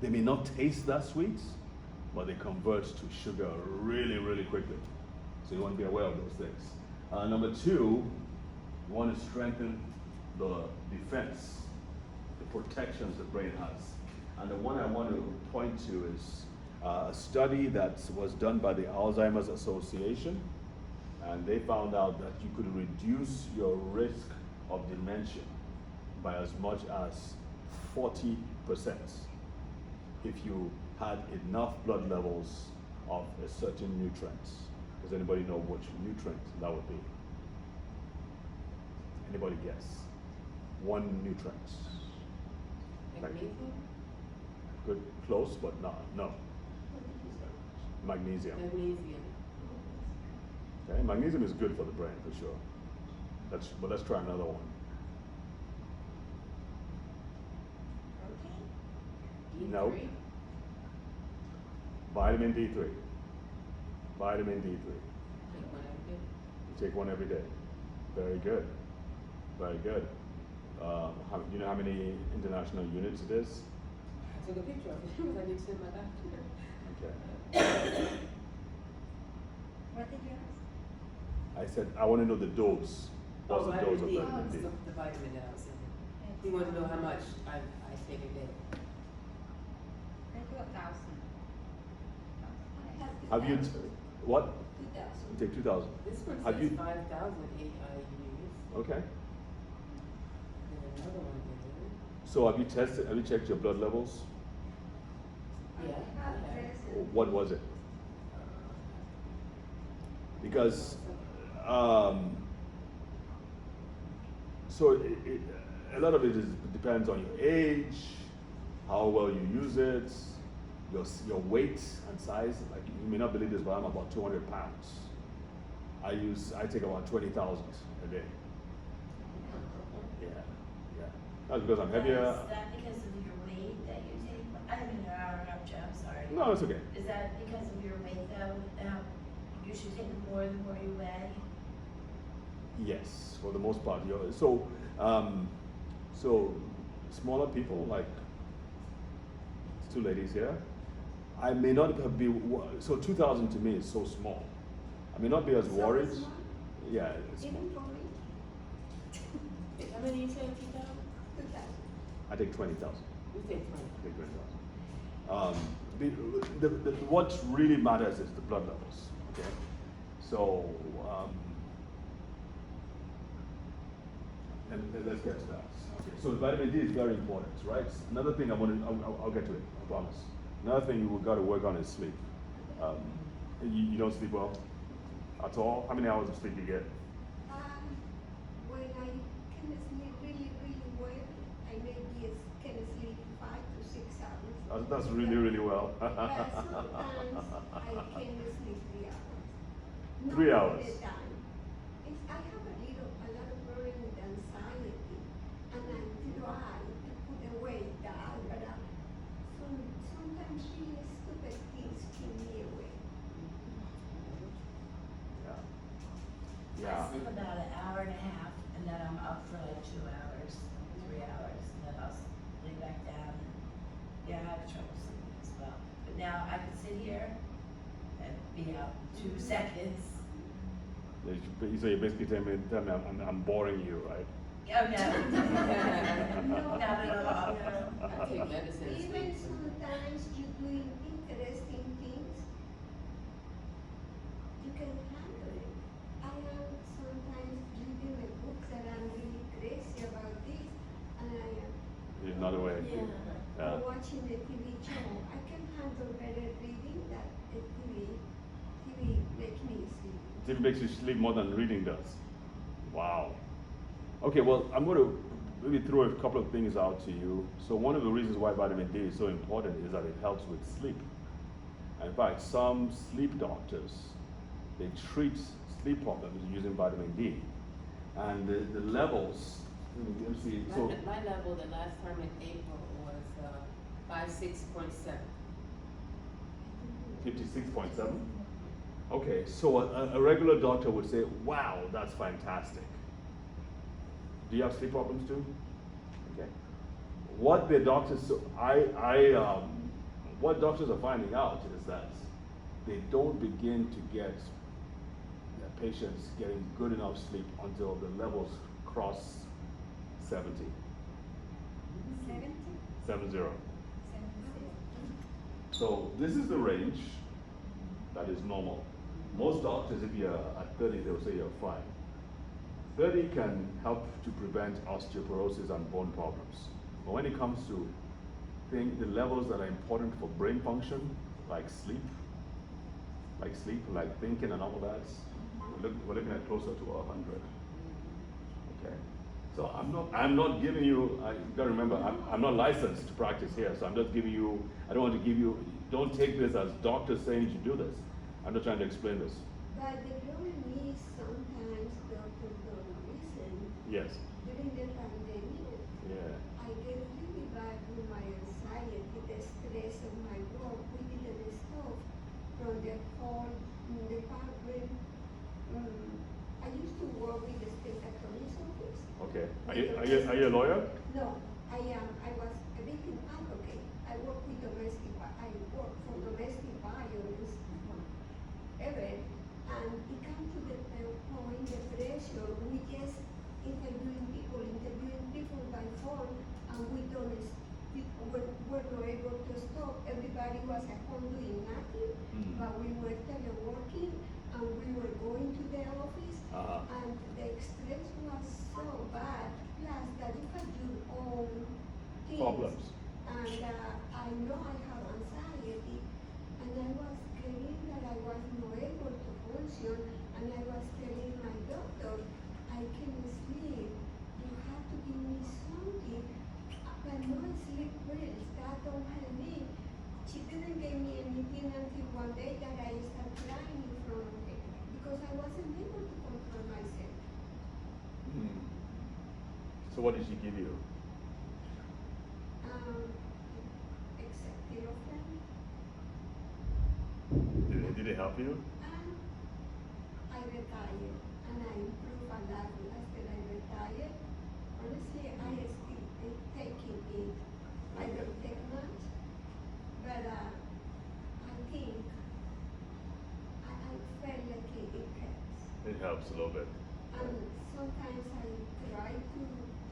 [SPEAKER 1] They may not taste that sweet, but they convert to sugar really, really quickly. So you want to be aware of those things. Number two, you want to strengthen the defense, the protections the brain has. And the one I want to point to is a study that was done by the Alzheimer's Association, and they found out that you could reduce your risk of dementia by as much as 40% if you had enough blood levels of a certain nutrient. Does anybody know which nutrient that would be? Anybody guess? One nutrient.
[SPEAKER 2] Magnesium?
[SPEAKER 1] Good, close, but not, no. Magnesium.
[SPEAKER 2] Magnesium.
[SPEAKER 1] Okay, magnesium is good for the brain for sure. But let's try another one.
[SPEAKER 2] D3?
[SPEAKER 1] No. Vitamin D3. Vitamin D3.
[SPEAKER 2] Take one every day.
[SPEAKER 1] You take one every day. Very good. Very good. Do you know how many international units it is?
[SPEAKER 2] I took a picture of it because I did send my doctor.
[SPEAKER 1] Okay.
[SPEAKER 6] What did you ask?
[SPEAKER 1] I said I want to know the dose. What's the dose of
[SPEAKER 2] vitamin D.
[SPEAKER 1] vitamin D?
[SPEAKER 2] The vitamin that I was saying. He wanted to know how much I take a day.
[SPEAKER 6] I do 1,000.
[SPEAKER 1] Have you what?
[SPEAKER 3] 2,000.
[SPEAKER 1] You take 2,000.
[SPEAKER 2] This one
[SPEAKER 1] Have
[SPEAKER 2] says
[SPEAKER 1] you?
[SPEAKER 2] 5,000 AIUs.
[SPEAKER 1] Okay.
[SPEAKER 2] And another one did.
[SPEAKER 1] So have you tested? Have you checked your blood levels?
[SPEAKER 2] Yeah.
[SPEAKER 1] What was it? Because so a lot of it depends on your age, how well you use it, your weight and size. Like you may not believe this, but I'm about 200 pounds. I take about 20,000 a day. Yeah. That's because I'm heavier.
[SPEAKER 4] Is that because of your weight that you take? I didn't mean to interrupt you, I'm sorry.
[SPEAKER 1] No, it's okay.
[SPEAKER 4] Is that because of your weight though? You should take more than what you weigh?
[SPEAKER 1] Yes, for the most part. So smaller people, like two ladies here, I may not be, so 2,000 to me is so small. I may not be as worried.
[SPEAKER 3] Small?
[SPEAKER 1] Yeah, it's small.
[SPEAKER 3] Even for me,
[SPEAKER 2] How many you said? 2,000?
[SPEAKER 3] 2,000.
[SPEAKER 1] I take 20,000.
[SPEAKER 2] You take 20.
[SPEAKER 1] I take 20,000. What really matters is the blood levels. Okay, so let's get to that. Okay, so vitamin D is very important, right? Another thing I'll get to it. I promise. Another thing we've got to work on is sleep. You don't sleep well at all. How many hours of sleep do you get?
[SPEAKER 3] When I can sleep really, really well, I maybe can sleep 5 to 6 hours.
[SPEAKER 1] That's really, really well.
[SPEAKER 3] But sometimes I can sleep 3 hours. Not
[SPEAKER 1] 3
[SPEAKER 3] all
[SPEAKER 1] hours.
[SPEAKER 3] the time. I have a lot of worry and anxiety, and I try to put away that, but sometimes really stupid things keep me away.
[SPEAKER 1] Yeah.
[SPEAKER 4] I sleep about an hour and a half, and then I'm up for like 2 hours, 3 hours, and then I'll lay back down. And, yeah, I have trouble sleeping as well. But now I can sit here and be out in 2 seconds.
[SPEAKER 1] So you're basically telling me I'm boring you, right?
[SPEAKER 4] Oh, no.
[SPEAKER 3] No,
[SPEAKER 4] Not at all.
[SPEAKER 2] I take medicine to
[SPEAKER 3] even
[SPEAKER 2] sleep.
[SPEAKER 3] sometimes you're doing interesting things, you can handle it. I am sometimes reading a book that I'm really crazy about this, and I am
[SPEAKER 1] You're not away.
[SPEAKER 4] Yeah.
[SPEAKER 3] or watching a TV show. I can handle better reading than a TV. TV makes me sleep.
[SPEAKER 1] TV makes you sleep more than reading does. Wow. Okay, well, I'm going to maybe throw a couple of things out to you. So one of the reasons why vitamin D is so important is that it helps with sleep. In fact, some sleep doctors, they treat sleep problems using vitamin D. And the levels, let me see, so
[SPEAKER 2] My level the last time in April was 56.7.
[SPEAKER 1] 56.7? Okay, so a regular doctor would say, wow, that's fantastic. Do you have sleep problems too? Okay. What the doctors, what doctors are finding out is that they don't begin to get their patients getting good enough sleep until the levels cross 70.
[SPEAKER 6] 70?
[SPEAKER 1] 70.
[SPEAKER 6] 70.
[SPEAKER 1] So this is the range that is normal. Most doctors, if you're at 30, they'll say you're fine. 30 can help to prevent osteoporosis and bone problems. But when it comes to the levels that are important for brain function, like sleep, like thinking and all of that, we're looking at closer to 100. Okay. So I'm not giving you, you gotta remember, I'm not licensed to practice here, so I'm just giving you, I don't want to give you, don't take this as doctors saying you should do this. I'm just trying to explain this.
[SPEAKER 3] But the problem is sometimes doctors don't listen.
[SPEAKER 1] Yes.
[SPEAKER 3] During the pandemic,
[SPEAKER 1] Yeah.
[SPEAKER 3] I get really bad with my anxiety, the stress of my work. We didn't stop from the whole department. I used to work with the state attorney's office.
[SPEAKER 1] Okay. Are you a lawyer?
[SPEAKER 3] No, I am. I was a victim advocate. I work with I work for domestic violence. Ever, and it comes to the point, the pressure. We just interviewing people by phone, and we're not able to stop. Everybody was at home doing nothing, but we were teleworking, and we were going to the office, and the stress was so bad. Plus, that you have your own things.
[SPEAKER 1] Problems.
[SPEAKER 3] And I know I have anxiety, and I was getting that I was not able to function, and I was telling my doctor, I can't sleep. You have to give me something. But no sleep pills, that don't help me. She didn't give me anything until one day that I started crying in front of her because I wasn't able to control myself.
[SPEAKER 1] So what did she give you?
[SPEAKER 3] Except girlfriend.
[SPEAKER 1] Did it help you?
[SPEAKER 3] I retired and I improved a lot after I retired. Honestly, I still taking it. I don't take much, but I think I felt like it helps.
[SPEAKER 1] It helps a little bit.
[SPEAKER 3] And sometimes I try to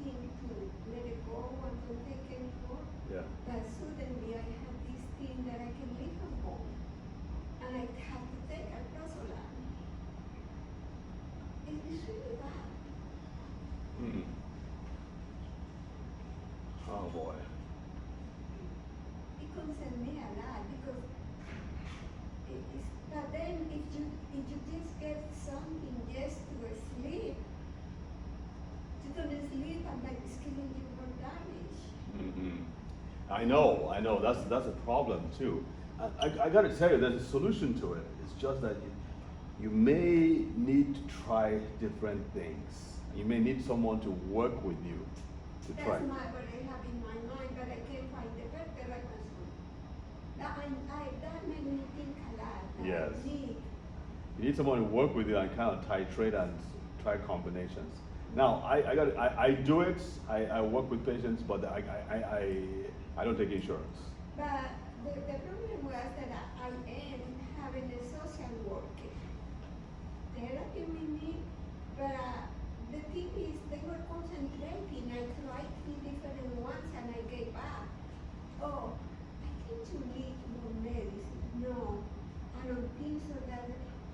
[SPEAKER 3] think to let it go and don't take anymore.
[SPEAKER 1] Yeah.
[SPEAKER 3] But suddenly I have this thing that I can live at home. And I have to take a Rosedale. It is really bad.
[SPEAKER 1] Oh boy.
[SPEAKER 3] It concerns me a lot because but then if you just get something just to sleep, you don't sleep and like it's giving you more damage.
[SPEAKER 1] I know. That's a problem too. I got to tell you, there's a solution to it. It's just that you may need to try different things. You may need someone to work with you to try.
[SPEAKER 3] That's what I have in my mind, but I can't find the perfect person. That made me think a lot.
[SPEAKER 1] Yes.
[SPEAKER 3] Need.
[SPEAKER 1] You need someone to work with you and kind of titrate and try combinations. Now, I do it. I work with patients, but I don't take insurance.
[SPEAKER 3] But the problem was that I am having a social worker. therapy with me, but the thing is, they were concentrating. I tried 3 different ones and I gave up. Oh, I think you need more medicine. No, I don't think so. That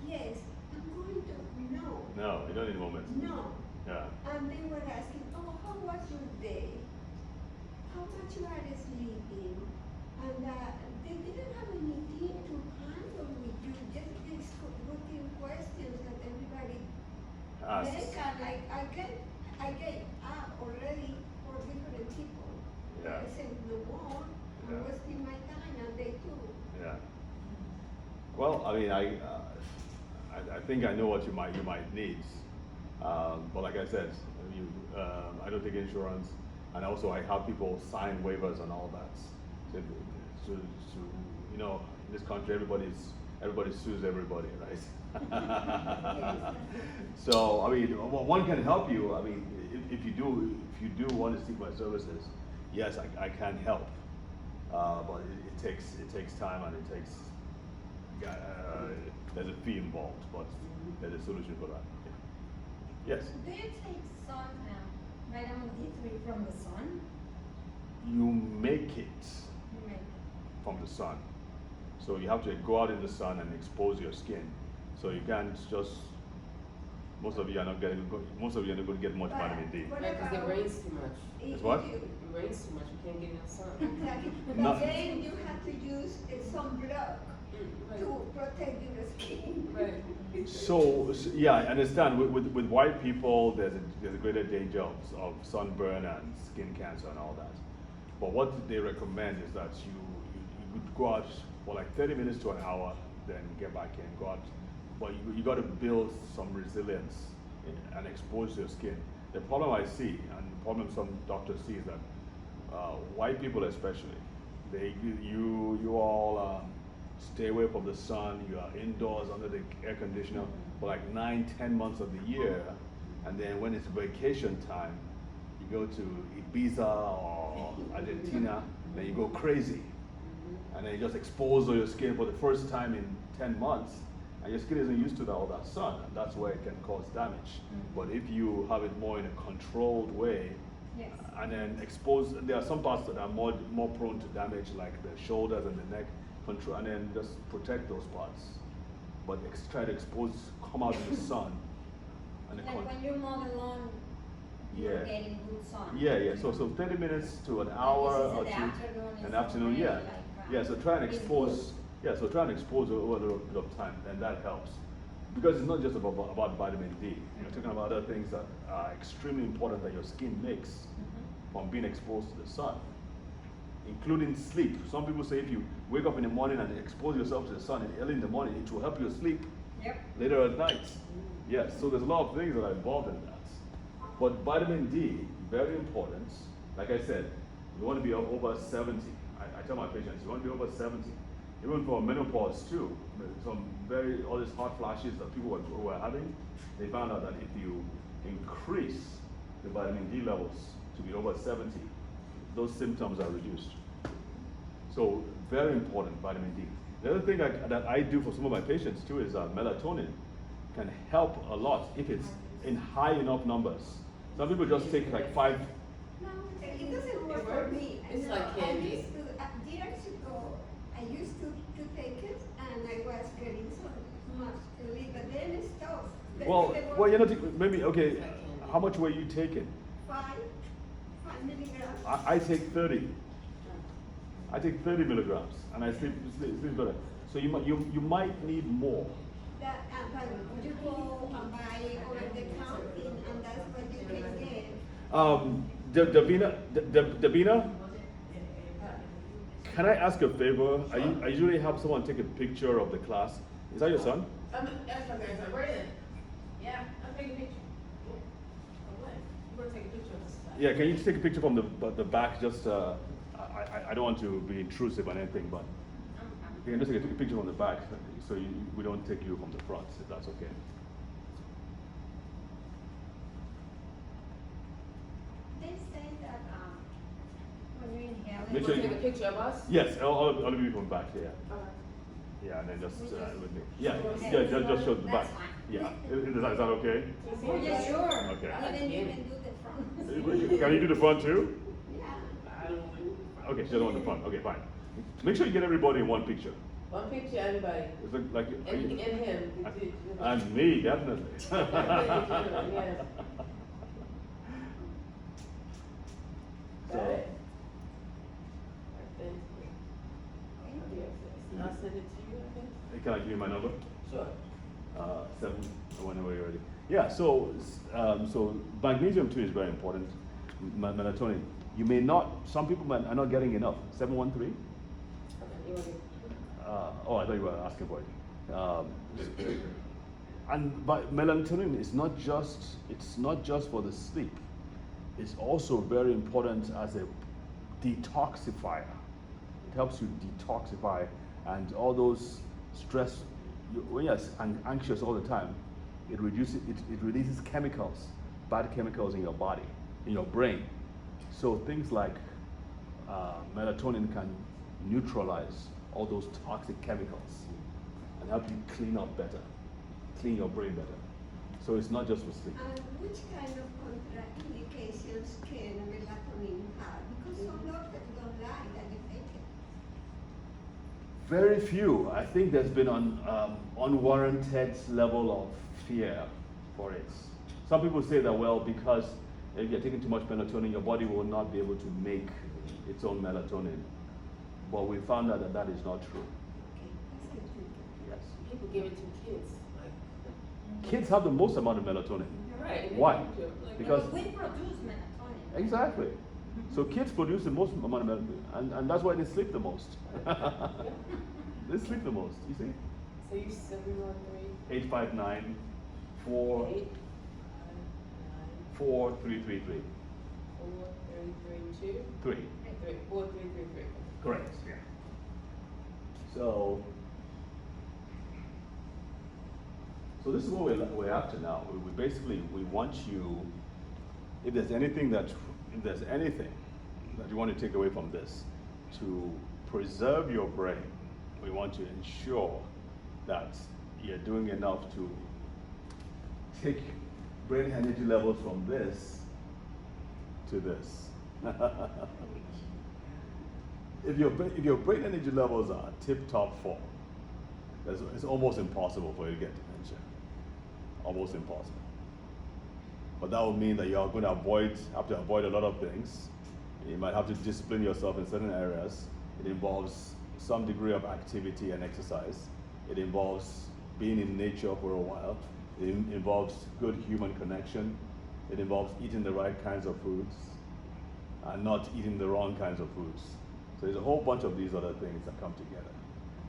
[SPEAKER 3] yes, I'm going to no.
[SPEAKER 1] No, you don't need moments.
[SPEAKER 3] No.
[SPEAKER 1] Yeah.
[SPEAKER 3] And they were asking, oh, how was your day? How much you are sleeping? And they didn't have anything to handle with you, just these routine questions that everybody
[SPEAKER 1] Asks.
[SPEAKER 3] make. And I gave up already for different people.
[SPEAKER 1] Yeah.
[SPEAKER 3] I said no more,
[SPEAKER 1] Yeah.
[SPEAKER 3] I'm wasting my time, and they too.
[SPEAKER 1] Yeah. Well, I mean, I think I know what you might need, but like I said, I don't take insurance, and also I have people sign waivers and all that. So you know, in this country, everybody sues everybody, right? So I mean, one can help you. I mean, if you do want to seek my services, yes, I can help, but it takes time and it takes. There's a fee involved, but there's a solution for that. Yeah. Yes.
[SPEAKER 6] Do you take sun, vitamin D3 from the sun?
[SPEAKER 1] You make it
[SPEAKER 6] You make
[SPEAKER 1] from the sun, so you have to go out in the sun and expose your skin. So you can't just. Most of you are not going to get much vitamin D.
[SPEAKER 3] What
[SPEAKER 2] Right, because it
[SPEAKER 3] about
[SPEAKER 2] rains too much.
[SPEAKER 1] It's what?
[SPEAKER 3] you-
[SPEAKER 2] It rains too much, you can't get in the sun.
[SPEAKER 3] Exactly.
[SPEAKER 1] No.
[SPEAKER 3] But then you have to use sunblock
[SPEAKER 2] Right.
[SPEAKER 3] to protect your skin.
[SPEAKER 2] Right.
[SPEAKER 1] So yeah, I understand. With white people, there's a greater danger of sunburn and skin cancer and all that. But what they recommend is that you would go out for like 30 minutes to an hour, then get back in, go out. But you got to build some resilience and expose your skin. The problem I see, and the problem some doctors see, is that white people especially, you all stay away from the sun. You are indoors under the air conditioner for like 9-10 months of the year, and then when it's vacation time, you go to Ibiza or Argentina, then you go crazy, and then you just expose your skin for the first time in 10 months, and your skin isn't used to all that sun, and that's where it can cause damage. But if you have it more in a controlled way,
[SPEAKER 6] Yes.
[SPEAKER 1] and then expose, there are some parts that are more prone to damage, like the shoulders and the neck, control, and then just protect those parts. But try to expose, come out in the sun, and the
[SPEAKER 6] Like when you're mowing the lawn, you're
[SPEAKER 1] Yeah.
[SPEAKER 6] getting good sun.
[SPEAKER 1] yeah. So 30 minutes to an hour
[SPEAKER 6] This is
[SPEAKER 1] or
[SPEAKER 6] in the
[SPEAKER 1] two,
[SPEAKER 6] afternoon,
[SPEAKER 1] an
[SPEAKER 6] it's
[SPEAKER 1] afternoon,
[SPEAKER 6] really
[SPEAKER 1] yeah,
[SPEAKER 6] like,
[SPEAKER 1] yeah. So try and
[SPEAKER 6] it's
[SPEAKER 1] expose,
[SPEAKER 6] good.
[SPEAKER 1] yeah. So try and expose over a little bit of time, and that helps, because it's not just about vitamin D. You're talking about other things that are extremely important that your skin makes from being exposed to the sun, including sleep. Some people say if you wake up in the morning and expose yourself to the sun early in the morning, it will help you sleep
[SPEAKER 6] Yep.
[SPEAKER 1] later at night. Yes, so there's a lot of things that are involved in that. But vitamin D, very important. Like I said, you want to be over 70. I tell my patients, you want to be over 70. Even for menopause too, all these hot flashes that people were having, they found out that if you increase the vitamin D levels to be over 70, those symptoms are reduced. So very important, vitamin D. The other thing that I do for some of my patients too is melatonin can help a lot if it's in high enough numbers. Some people just take like 5.
[SPEAKER 3] No, it doesn't work for me.
[SPEAKER 2] It's
[SPEAKER 3] No,
[SPEAKER 2] like candy.
[SPEAKER 3] I used to, years ago, I used to take it, and I was getting so much sleep, but then it stopped. Then
[SPEAKER 1] Well,
[SPEAKER 3] they
[SPEAKER 1] you're
[SPEAKER 3] were
[SPEAKER 1] not maybe okay. How much were you taking?
[SPEAKER 3] 5 milligrams.
[SPEAKER 1] I take 30. I take 30 milligrams, and I sleep better. So you might need more.
[SPEAKER 3] That, but you go and buy over the counter, and that's what you can get.
[SPEAKER 1] Davina, can I ask a favor? I usually have someone take a picture of the class. Is that your son?
[SPEAKER 2] That's my grandson, Brandon. Yeah, I'm taking a picture. Of what? We're gonna take a picture of this stuff.
[SPEAKER 1] Yeah, can you just take a picture from the back? Just I don't want to be intrusive on anything, but you can just take a picture from the back, so we don't take you from the front, if that's okay.
[SPEAKER 6] They say that when you inhale
[SPEAKER 1] Make
[SPEAKER 6] it,
[SPEAKER 1] sure
[SPEAKER 2] You
[SPEAKER 1] you-
[SPEAKER 2] wanna take a picture of us?
[SPEAKER 1] Yes, I'll be from back here.
[SPEAKER 2] Okay.
[SPEAKER 1] Yeah, and then just,
[SPEAKER 6] We
[SPEAKER 1] yeah,
[SPEAKER 6] Okay.
[SPEAKER 1] just show the back.
[SPEAKER 6] That's fine.
[SPEAKER 1] Yeah, is that okay?
[SPEAKER 6] Oh, yeah, sure.
[SPEAKER 1] Okay.
[SPEAKER 3] Even you can do the front.
[SPEAKER 1] Can you do the front too?
[SPEAKER 3] Yeah.
[SPEAKER 2] I don't want to do the front.
[SPEAKER 1] Okay, she doesn't want the front. Okay, fine. Make sure you get everybody in one picture.
[SPEAKER 2] One picture, everybody.
[SPEAKER 1] Is it like
[SPEAKER 2] And him.
[SPEAKER 1] and me, definitely.
[SPEAKER 2] Yes.
[SPEAKER 1] So,
[SPEAKER 2] Got it. Thank you.
[SPEAKER 1] Yeah.
[SPEAKER 2] I'll send it to you, I think.
[SPEAKER 1] can I give you my number?
[SPEAKER 2] Sure.
[SPEAKER 1] 7, whenever you're ready. Yeah, so so magnesium too is very important. Melatonin. You may not. Some people are not getting enough. 713.
[SPEAKER 2] Okay, you want to?
[SPEAKER 1] Oh, I thought you were asking for it. But melatonin is not just for the sleep. It's also very important as a detoxifier. It helps you detoxify and all those stress. When you're anxious all the time, it releases chemicals, bad chemicals in your body, in your brain. So things like melatonin can neutralize all those toxic chemicals and help you clean up better, clean your brain better. So it's not just for sleep.
[SPEAKER 3] And which kind of contraindications can melatonin have? Because some doctors don't like that you take it.
[SPEAKER 1] Very few. I think there's been an unwarranted level of fear for it. Some people say that, well, because if you're taking too much melatonin, your body will not be able to make its own melatonin. But we found out that that is not true.
[SPEAKER 3] Okay, that's good.
[SPEAKER 1] Yes.
[SPEAKER 2] People give it to kids, like.
[SPEAKER 1] Kids have the most amount of melatonin.
[SPEAKER 2] Right.
[SPEAKER 1] Why?
[SPEAKER 2] Like,
[SPEAKER 1] Because-
[SPEAKER 6] We produce melatonin.
[SPEAKER 1] Exactly. So kids produce the most amount of melatonin, and that's why they sleep the most. They sleep the most, you see?
[SPEAKER 2] So you 713.
[SPEAKER 1] 859 4
[SPEAKER 2] 8,
[SPEAKER 1] 4333.
[SPEAKER 2] 4, 3, 3, 2,
[SPEAKER 1] 3.
[SPEAKER 2] 3, 4, 3, 3, 3.
[SPEAKER 1] Correct, yeah. So this is what we're after now. We basically, we want you, if there's anything that you want to take away from this, to preserve your brain, we want to ensure that you're doing enough to take brain energy levels from this to this. If your brain energy levels are tip-top form, it's almost impossible for you to get dementia. Almost impossible. But that would mean that you are going to have to avoid a lot of things. You might have to discipline yourself in certain areas. It involves some degree of activity and exercise. It involves being in nature for a while. It involves good human connection. It involves eating the right kinds of foods and not eating the wrong kinds of foods. So there's a whole bunch of these other things that come together.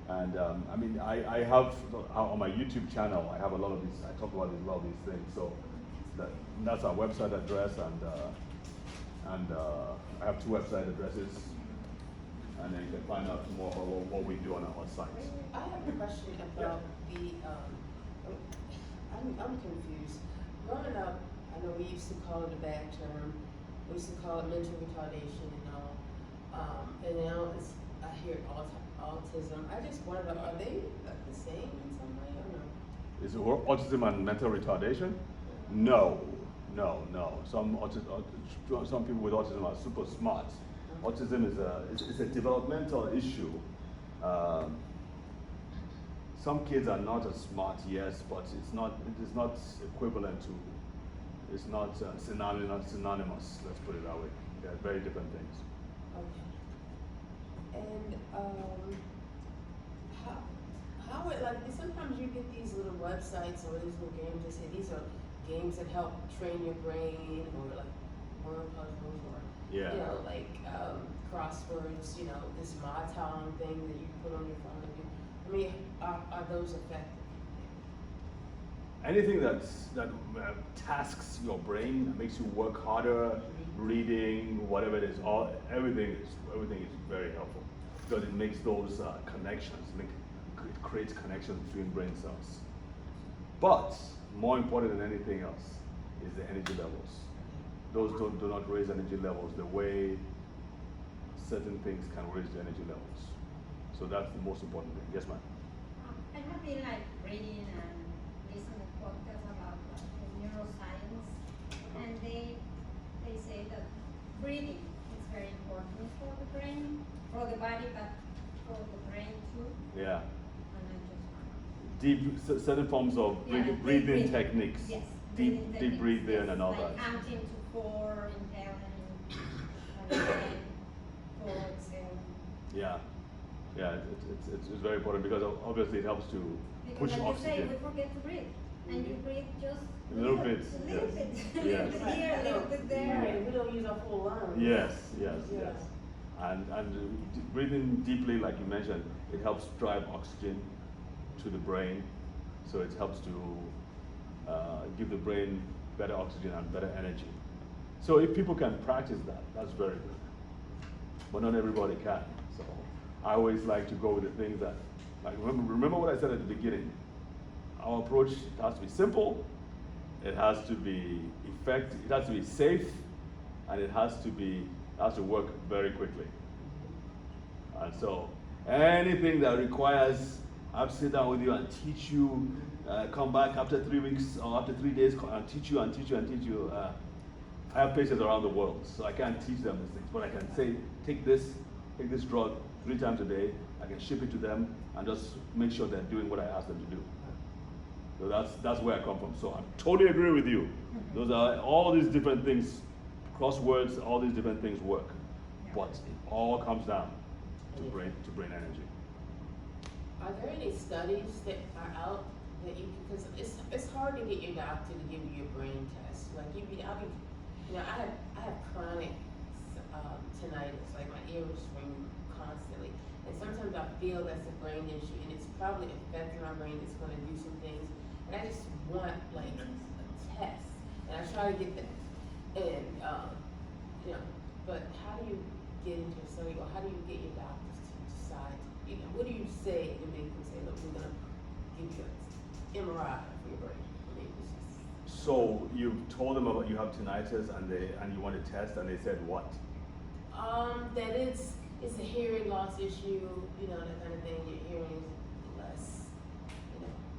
[SPEAKER 1] And I mean, I have on my YouTube channel, I have a lot of these, I talk about a lot of these things. So that's our website address, and I have 2 website addresses. And then you can find out more about what we do on our site.
[SPEAKER 2] I have a question about the, I'm confused. Growing up, I know we used to call it a bad term. We used to call it mental retardation and all. And now I hear autism. I just wonder, are they like the same in some way or no?
[SPEAKER 1] Is it autism and mental retardation? No. Some people with autism are super smart. Autism is a developmental issue. Some kids are not as smart, yes, but it is not equivalent to, it's not synonymous, let's put it that way. They're very different things.
[SPEAKER 2] Okay. And how it, like, sometimes you get these little websites or these little games that say these are games that help train your brain, or like word puzzles, or
[SPEAKER 1] Yeah.
[SPEAKER 2] you know, like crosswords, you know, this Mahjong thing that you put on your phone. I mean, are those effective?
[SPEAKER 1] Anything that tasks your brain, makes you work harder, reading, whatever it is, everything is very helpful because it makes those connections, it creates connections between brain cells. But more important than anything else is the energy levels. Those do not raise energy levels the way certain things can raise the energy levels. So that's the most important thing. Yes, ma'am.
[SPEAKER 6] I have been like reading and listening to podcasts about neuroscience, and they say that breathing is very important for the brain, for the body, but for the brain too.
[SPEAKER 1] Yeah.
[SPEAKER 6] And I just
[SPEAKER 1] Certain forms of
[SPEAKER 6] Yeah, deep
[SPEAKER 1] breathing
[SPEAKER 6] breathing.
[SPEAKER 1] techniques.
[SPEAKER 6] yes,
[SPEAKER 1] Deep
[SPEAKER 6] techniques,
[SPEAKER 1] breathing
[SPEAKER 6] yes,
[SPEAKER 1] and all
[SPEAKER 6] like
[SPEAKER 1] that.
[SPEAKER 6] counting to 4, inhaling, and then 4, exhaling.
[SPEAKER 1] Yeah. Yeah, it's very important because obviously it helps to
[SPEAKER 6] Because
[SPEAKER 1] push
[SPEAKER 6] like you say,
[SPEAKER 1] oxygen.
[SPEAKER 6] we forget to breathe, and you breathe just
[SPEAKER 1] A little bit,
[SPEAKER 6] a little
[SPEAKER 1] yes.
[SPEAKER 6] bit,
[SPEAKER 1] Yes.
[SPEAKER 6] a little bit here, a little bit there.
[SPEAKER 2] Right, we don't use our full lungs.
[SPEAKER 1] Yes.
[SPEAKER 2] Yeah.
[SPEAKER 1] And breathing deeply, like you mentioned, it helps drive oxygen to the brain, so it helps to give the brain better oxygen and better energy. So if people can practice that, that's very good. But not everybody can. So I always like to go with the things that, like remember what I said at the beginning. Our approach has to be simple, it has to be effective, it has to be safe, and it has to work very quickly. And so anything that requires I have to sit down with you and teach you, come back after 3 weeks or after 3 days and teach you and teach you and teach you. I have patients around the world, so I can't teach them these things, but I can say, take this drug 3 times a day. I can ship it to them and just make sure they're doing what I ask them to do. So that's where I come from. So I totally agree with you. Those are all these different things, crosswords, all these different things work, but it all comes down to brain energy.
[SPEAKER 2] Are there any studies that are out that because it's hard to get your doctor to give you a brain test. Like I have chronic tinnitus, like my ears ring constantly, and sometimes I feel that's a brain issue, and it's probably affecting my brain. It's going to do some things, and I just want like a test, and I try to get that, and but how do you get into a study, or how do you get your doctors to decide? What do you say to make them say, look, we're gonna give you an MRI for your brain? I mean, it's just,
[SPEAKER 1] So you told them about you have tinnitus and you want to test, and they said what?
[SPEAKER 2] that it's a hearing loss issue, that kind of thing. Your hearing is less,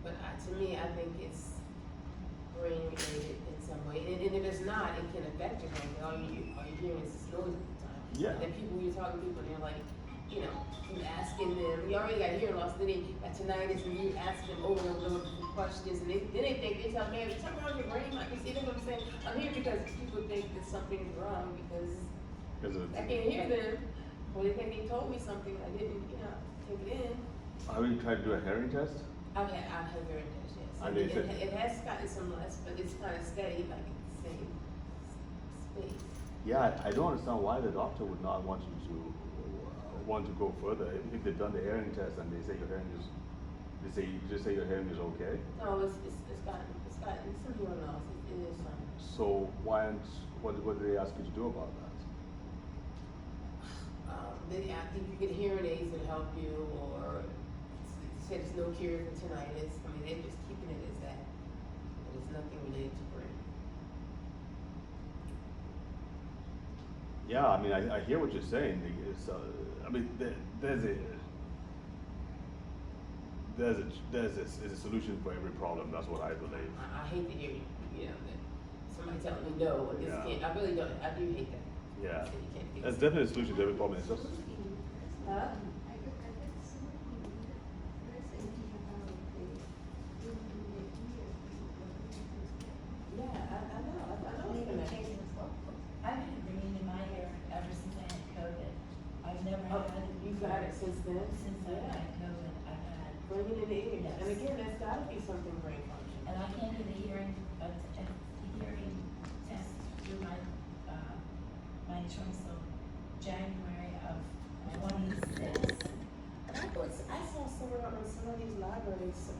[SPEAKER 2] But to me, I think it's brain related in some way. And if it's not, it can affect your brain. All you hearing is noise at the time.
[SPEAKER 1] Yeah.
[SPEAKER 2] And then you're talking to people, and they're like, you asking them, you already got hearing loss, then they got tinnitus, and you ask them over and over for questions, and then they tell me, something wrong with your brain, like, you see what I'm saying? I'm here because people think that something's wrong because I can't hear them, or they think they told me something, I didn't, take it in.
[SPEAKER 1] Have you tried to do a hearing test?
[SPEAKER 2] I've had hearing tests, yes.
[SPEAKER 1] And they said-
[SPEAKER 2] It has gotten some less, but it's kind of steady, like it's the same space.
[SPEAKER 1] Yeah, I don't understand why the doctor would not want you to want to go further. If they've done the hearing test and they say your hearing is, you just say your hearing is okay.
[SPEAKER 2] No, it's gotten some hearing loss. It is some.
[SPEAKER 1] So what did they ask you to do about that?
[SPEAKER 2] They ask if you get hearing aids that help you, or said there's no cure for tinnitus. I mean, they're just keeping it as that. But it's nothing related to brain.
[SPEAKER 1] Yeah, I mean, I hear what you're saying. It's, I mean, there's a solution for every problem. That's what I believe.
[SPEAKER 2] I hate to hear that somebody telling me no, or this
[SPEAKER 1] Yeah.
[SPEAKER 2] can't. I really don't. I do hate that.
[SPEAKER 1] Yeah,
[SPEAKER 2] Say you can't fix
[SPEAKER 1] there's
[SPEAKER 2] it.
[SPEAKER 1] definitely a solution to every problem. It's just
[SPEAKER 2] Huh? Yeah, I know. I know it's connected.
[SPEAKER 4] I've had ringing in my ear ever since I had COVID. I've never
[SPEAKER 2] Oh,
[SPEAKER 4] had it.
[SPEAKER 2] you've had it since then?
[SPEAKER 4] Since I had COVID, I've had,
[SPEAKER 2] Bringing in the ear.
[SPEAKER 4] Yes.
[SPEAKER 2] And again, that's gotta be something brain function.
[SPEAKER 4] and I can't get a hearing test through my insurance till January of 26.
[SPEAKER 2] I saw somewhere on some of these libraries,